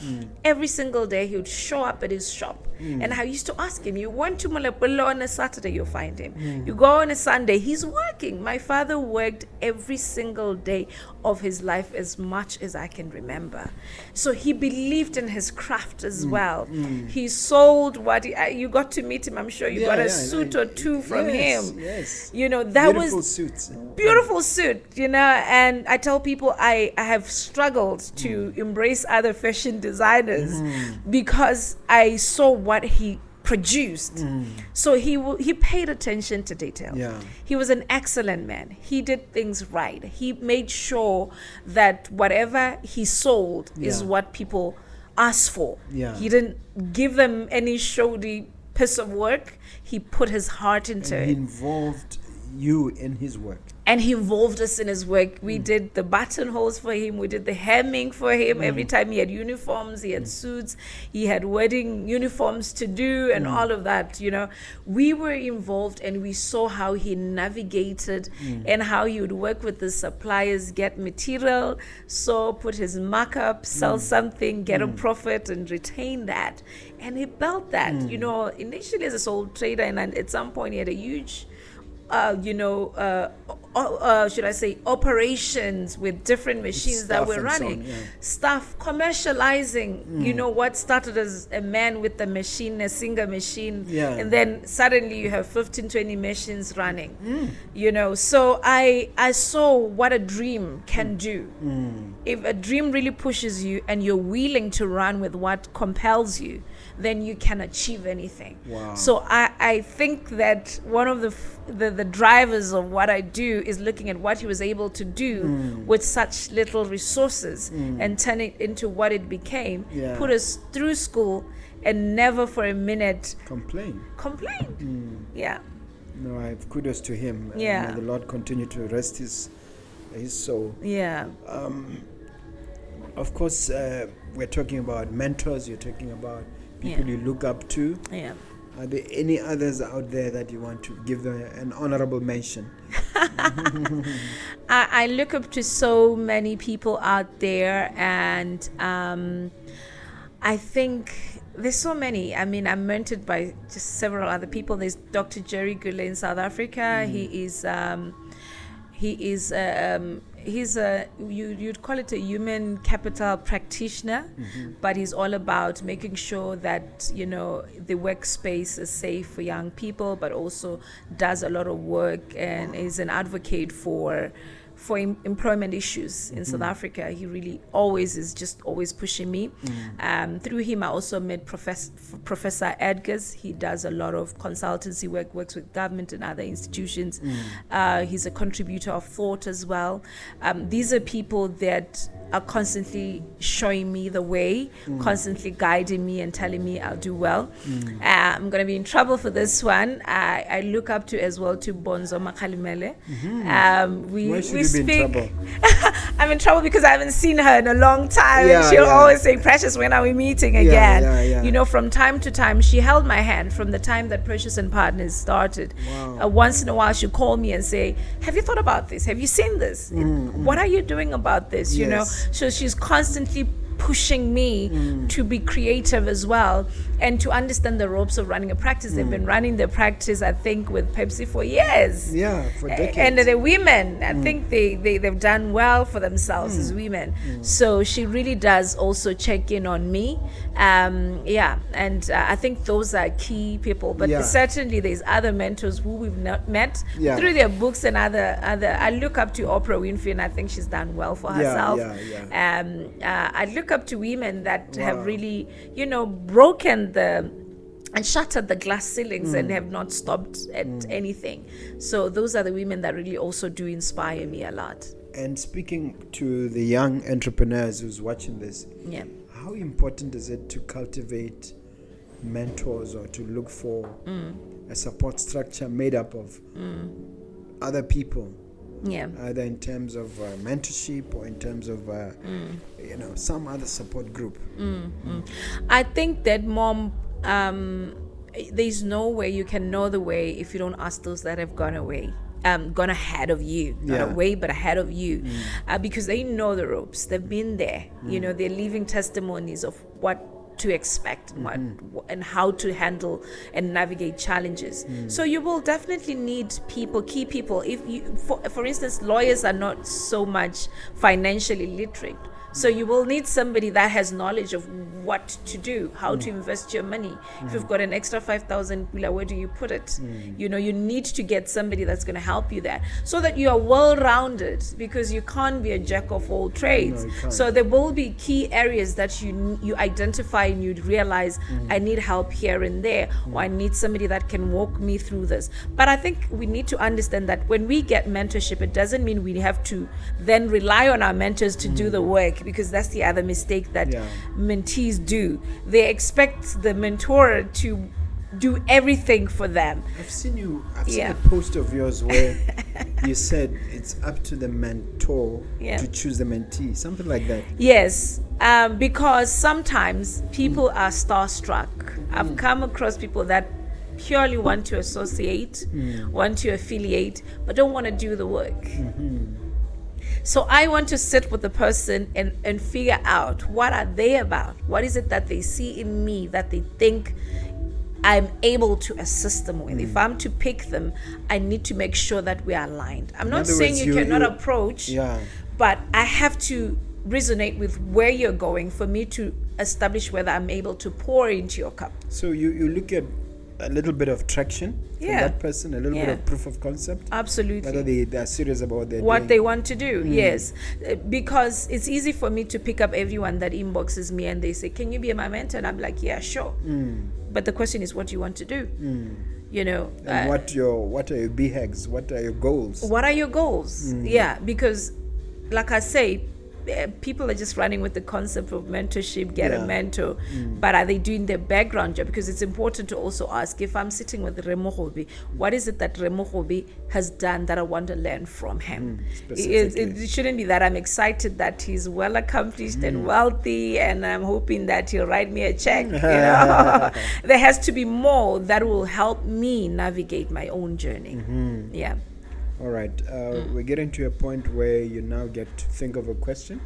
Every single day he would show up at his shop. And I used to ask him, you went to Mompoloki on a Saturday, you'll find him. You go on a Sunday, he's working. My father worked every single day of his life as much as I can remember. So he believed in his craft as well. He sold what you got to meet him. I'm sure you got a suit or two from him. Yes. That beautiful was suits. Beautiful suit. And I tell people I have struggled to embrace other fashion designers because I saw what he produced. So he paid attention to detail. He was an excellent man. He did things right. He made sure that whatever he sold is what people asked for. He didn't give them any shoddy piece of work. He put his heart into it. He involved you in his work. and he involved us in his work. We did the buttonholes for him, we did the hemming for him. Every time he had uniforms, he had suits, he had wedding uniforms to do, and all of that, we were involved, and we saw how he navigated and how he would work with the suppliers, get material, so put his markup, sell something, get a profit, and retain that. And he built that, initially as a sole trader, and at some point he had a huge should I say, operations with different machines that were running, stuff, commercializing, what started as a man with a machine, a single machine, and then suddenly you have 15, 20 machines running, so I saw what a dream can do. If a dream really pushes you and you're willing to run with what compels you, then you can achieve anything. Wow. So I think that one of the drivers of what I do is looking at what he was able to do with such little resources and turn it into what it became. Put us through school and never for a minute complain. Yeah. No, I have kudos to him. Yeah. May the Lord continue to rest his soul. Yeah. Of course, we're talking about mentors. You're talking about people you look up to. Yeah. Are there any others out there that you want to give them an honorable mention? I look up to so many people out there, and I think there's so many. I mean, I'm mentored by just several other people. There's Dr. Jerry Gule in South Africa. He's a you'd call it a human capital practitioner, but he's all about making sure that the workspace is safe for young people, but also does a lot of work and is an advocate for employment issues in South Africa. He really always pushing me. Through him, I also met Professor Edgars. He does a lot of consultancy work, works with government and other institutions. He's a contributor of thought as well. These are people that are constantly showing me the way, constantly guiding me and telling me I'll do well. I'm going to be in trouble for this one. I look up to as well to Bonzo Makalimele. Why should you be in trouble? I'm in trouble because I haven't seen her in a long time. Yeah, She'll always say, Precious, when are we meeting again? Yeah. From time to time, she held my hand from the time that Precious and Partners started. Wow. Once in a while, she'll call me and say, have you thought about this? Have you seen this? What are you doing about this? So she's constantly pushing me to be creative as well and to understand the ropes of running a practice. They've been running their practice, I think, with Pepsi for years. Yeah, for decades. And they're women. I think they've done well for themselves as women. So she really does also check in on me. And I think those are key people. But certainly there's other mentors who we've not met through their books and other. I look up to Oprah Winfrey, and I think she's done well for herself. I look up to women that have really, broken and shattered the glass ceilings and have not stopped at anything. So those are the women that really also do inspire me a lot. And speaking to the young entrepreneurs who's watching this, how important is it to cultivate mentors or to look for a support structure made up of other people? Either in terms of mentorship or in terms of some other support group. I think that there's no way you can know the way if you don't ask those that have gone away. Gone ahead of you, not away, but ahead of you, because they know the ropes. They've been there. They're living testimonies of what to expect and how to handle and navigate challenges. So you will definitely need key people. If you, for instance, lawyers are not so much financially literate. So you will need somebody that has knowledge of what to do, how to invest your money. If you've got an extra 5,000, where do you put it? You need to get somebody that's going to help you there so that you are well-rounded, because you can't be a jack of all trades. So there will be key areas that you identify and you'd realize, I need help here and there, or I need somebody that can walk me through this. But I think we need to understand that when we get mentorship, it doesn't mean we have to then rely on our mentors to do the work, because that's the other mistake that mentees do. They expect the mentor to do everything for them. I've seen Yeah. a post of yours where you said it's up to the mentor to choose the mentee, something like that. Yes, because sometimes people are starstruck. I've come across people that purely want to associate, want to affiliate, but don't want to do the work. So I want to sit with the person and figure out what are they about? What is it that they see in me that they think I'm able to assist them with? If I'm to pick them, I need to make sure that we are aligned. I'm not saying you cannot approach, but I have to resonate with where you're going for me to establish whether I'm able to pour into your cup. So you look at a little bit of traction from that person, a little bit of proof of concept. Absolutely. Whether they are serious about what they want to do. Yes. Because it's easy for me to pick up everyone that inboxes me and they say, can you be my mentor? And I'm like, yeah, sure. But the question is, what do you want to do? You know, and what are your BHAGs? What are your goals? What are your goals? Yeah, because like I say, people are just running with the concept of mentorship, get a mentor, but are they doing their background job? Because it's important to also ask, if I'm sitting with Mogobe, what is it that Mogobe has done that I want to learn from him? It shouldn't be that I'm excited that he's well accomplished and wealthy and I'm hoping that he'll write me a check. You know? There has to be more that will help me navigate my own journey. Yeah. All right, we're getting to a point where you now get to think of a question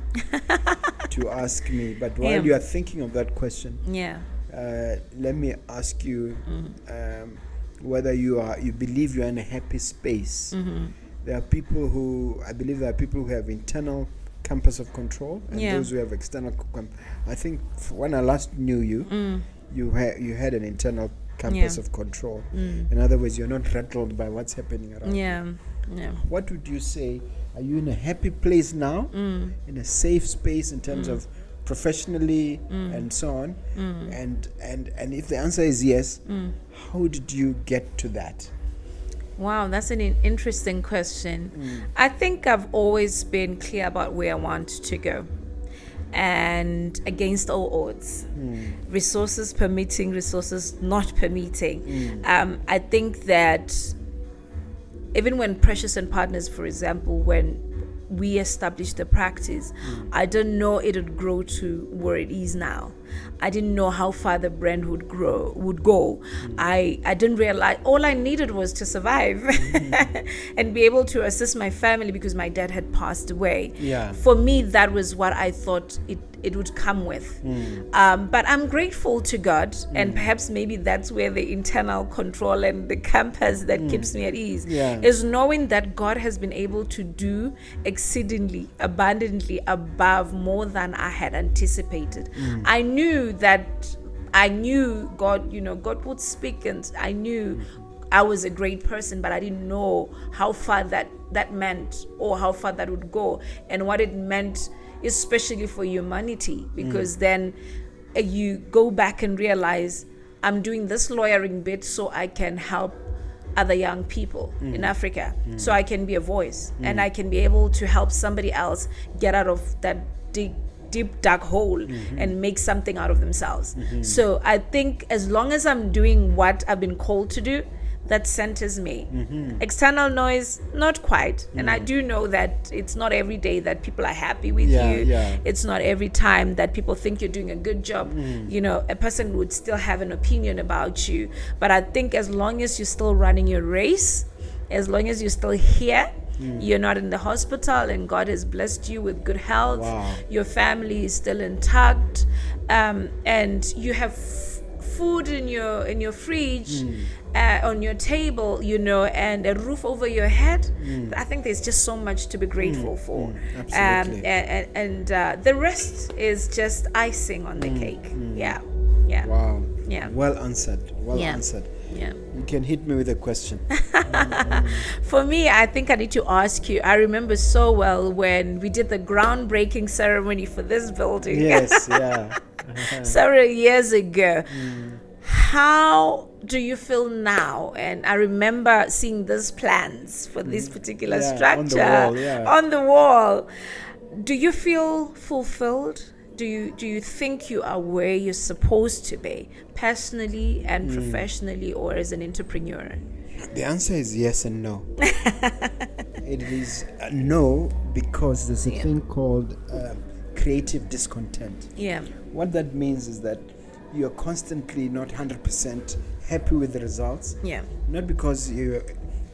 to ask me. But while you are thinking of that question, let me ask you whether you believe you're in a happy space. There are people who have internal campus of control and those who have external. I think when I last knew you, you had an internal campus of control. In other words, you're not rattled by what's happening around. What would you say? Are you in a happy place now, in a safe space in terms of professionally and so on? And if the answer is yes, how did you get to that? Wow, that's an interesting question. I think I've always been clear about where I want to go, and against all odds, resources permitting, resources not permitting. I think that even when Precious and Partners, for example, when we established the practice, I didn't know it would grow to where it is now. I didn't know how far the brand would go. I didn't realize all I needed was to survive and be able to assist my family because my dad had passed away. For me, that was what I thought it would come with. But I'm grateful to God, and perhaps maybe that's where the internal control and the campus that keeps me at ease is knowing that God has been able to do exceedingly abundantly above more than I had anticipated. I knew God, God would speak, and I knew I was a great person, but I didn't know how far that meant or how far that would go and what it meant, especially for humanity, because then you go back and realize I'm doing this lawyering bit so I can help other young people in Africa, so I can be a voice and I can be able to help somebody else get out of that deep dark hole and make something out of themselves. So I think as long as I'm doing what I've been called to do, that centers me. External noise, not quite. And I do know that it's not every day that people are happy with you. It's not every time that people think you're doing a good job. A person would still have an opinion about you. But I think as long as you're still running your race, as long as you're still here, you're not in the hospital and God has blessed you with good health, your family is still intact, and you have food in your fridge, on your table, and a roof over your head. I think there's just so much to be grateful for. Absolutely. And the rest is just icing on the cake. Wow. Yeah. Well answered. Answered. Yeah. You can hit me with a question. For me, I think I need to ask you. I remember so well when we did the groundbreaking ceremony for this building. Yes, several years ago. How do you feel now? And I remember seeing these plans for this particular structure on the wall. On the wall. Do you feel fulfilled? do you think you are where you're supposed to be, personally and professionally, or as an entrepreneur? The answer is yes and no. It is no, because there's a thing called creative discontent. Yeah. What that means is that you're constantly not 100% happy with the results. Yeah. Not because you're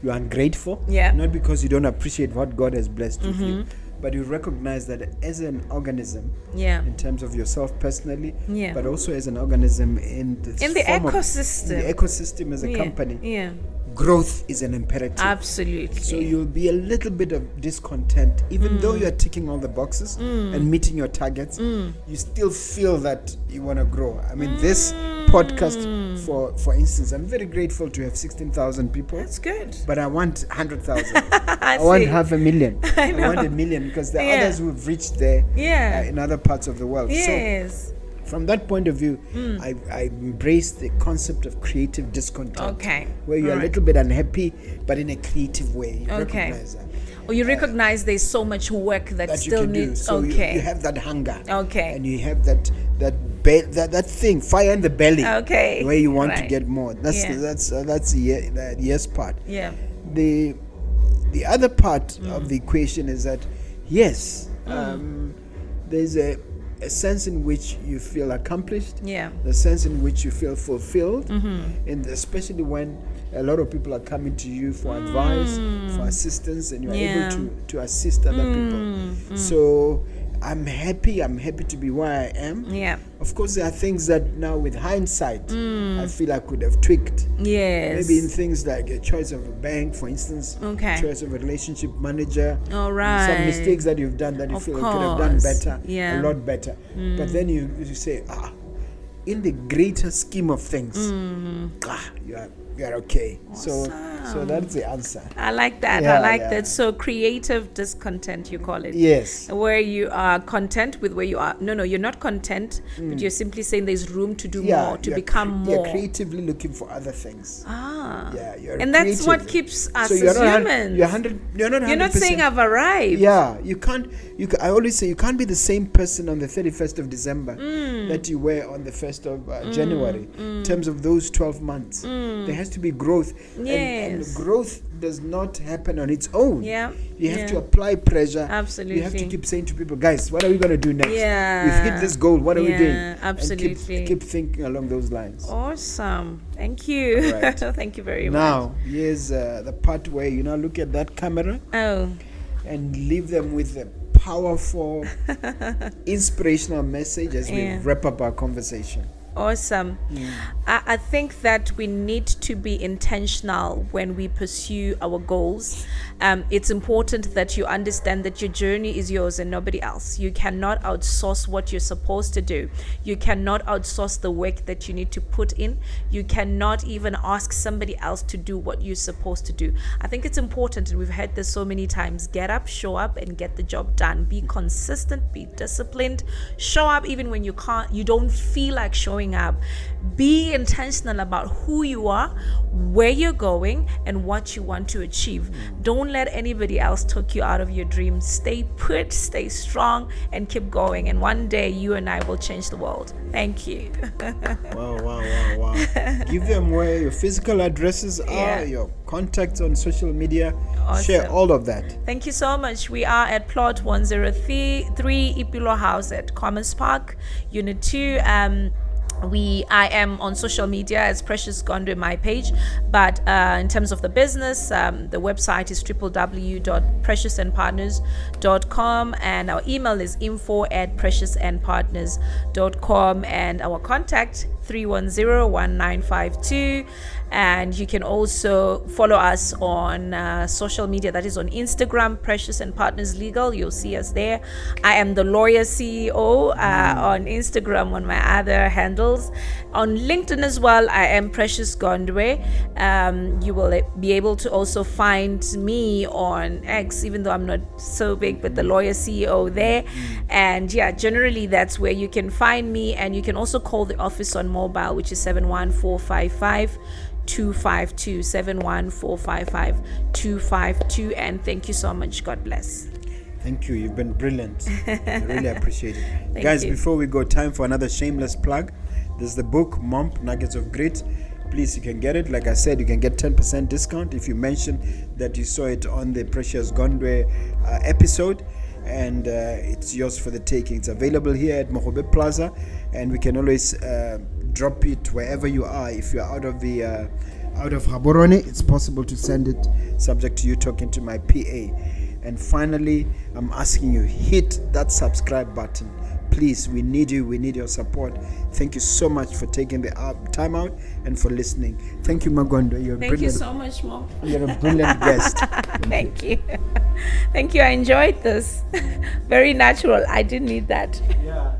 ungrateful. Yeah. Not because you don't appreciate what God has blessed you with, but you recognize that as an organism, in terms of yourself personally, but also as an organism in the ecosystem. In the ecosystem as a company. Yeah. Growth is an imperative. Absolutely. So you'll be a little bit of discontent, even though you're ticking all the boxes and meeting your targets. You still feel that you want to grow. I mean, this podcast, for instance, I'm very grateful to have 16,000 people. That's good. But I want 100,000. I want 500,000. I want 1 million, because there are others who've reached there in other parts of the world. Yes. So from that point of view, I embrace the concept of creative discontent. Okay. Where you're a little bit unhappy, but in a creative way. You recognize that. Or you recognize there's so much work that still needs. So you have that hunger. Okay. And you have that thing, fire in the belly. Okay. Where you want to get more. That's the yes part. Yeah. The other part of the equation is that yes, there's a sense in which you feel accomplished, the sense in which you feel fulfilled, and especially when a lot of people are coming to you for advice, for assistance, and you're able to assist other people. So I'm happy to be where I am. Yeah. Of course, there are things that now with hindsight, I feel I could have tweaked. Yes. Maybe in things like a choice of a bank, for instance, choice of a relationship manager. All right. Some mistakes that you've done that you feel you could have done better, a lot better. But then you say, in the greater scheme of things, you're okay. Awesome. So that's the answer. I like that. I like that. So creative discontent, you call it. Yes. Where you are content with where you are. No, you're not content, but you're simply saying there's room to do more, to become more. You're creatively looking for other things. Yeah, and that's what keeps us as humans. You're not 100%. You're not saying I've arrived. Yeah, you can't. I always say you can't be the same person on the 31st of December that you were on the 1st of January. In terms of those 12 months, there has to be growth. Yes. And growth does not happen on its own. Yeah. You have to apply pressure. Absolutely. You have to keep saying to people, guys, what are we going to do next? Yeah. We've hit this goal. What are we doing? Absolutely. And keep thinking along those lines. Awesome. Thank you. Right. Thank you very much. Now, here's the part where you now look at that camera and leave them with a powerful, inspirational message as we wrap up our conversation. Awesome. I think that we need to be intentional when we pursue our goals. It's important that you understand that your journey is yours and nobody else. You cannot outsource what you're supposed to do. You cannot outsource the work that you need to put in. You cannot even ask somebody else to do what you're supposed to do. I think it's important, and we've heard this so many times, get up, show up, and get the job done. Be consistent, be disciplined. Show up even when you don't feel like showing up. Be intentional about who you are, where you're going, and what you want to achieve. Don't let anybody else talk you out of your dreams. Stay put, stay strong, and keep going. And one day you and I will change the world. Thank you. Wow. Give them where your physical addresses are, your contacts on social media. Awesome. Share all of that. Thank you so much. We are at plot 103 Ipilo House at Commons Park, Unit 2. I am on social media as Precious Gondwe, my page, but in terms of the business, the website is www.preciousandpartners.com, and our email is info@preciousandpartners.com, and our contact 310-1952. And you can also follow us on social media, that is on Instagram, Precious and Partners Legal. You'll see us there. I am the Lawyer CEO on Instagram, on my other handles. On LinkedIn as well, I am Precious Gondwe. You will be able to also find me on X, even though I'm not so big, but the Lawyer CEO there. And generally that's where you can find me. And you can also call the office on mobile, which is 71455-252, 71455-252. And thank you so much. God bless. Thank you. You've been brilliant. I really appreciate it. Thank Guys, you. before we go, time for another shameless plug. There's the book, Nuggets of Grit. Please, you can get it. Like I said, you can get 10% discount if you mention that you saw it on the Precious Gondwe episode. And it's yours for the taking. It's available here at Mogobe Plaza. And we can always drop it wherever you are. If you're out of Gaborone, it's possible to send it, subject to you talking to my PA. And finally, I'm asking you, hit that subscribe button. Please, we need you. We need your support. Thank you so much for taking the time out and for listening. Thank you, Magondo. Thank you so much, Mo. You're a brilliant guest. Thank you. Thank you. I enjoyed this. Very natural. I didn't need that. Yeah.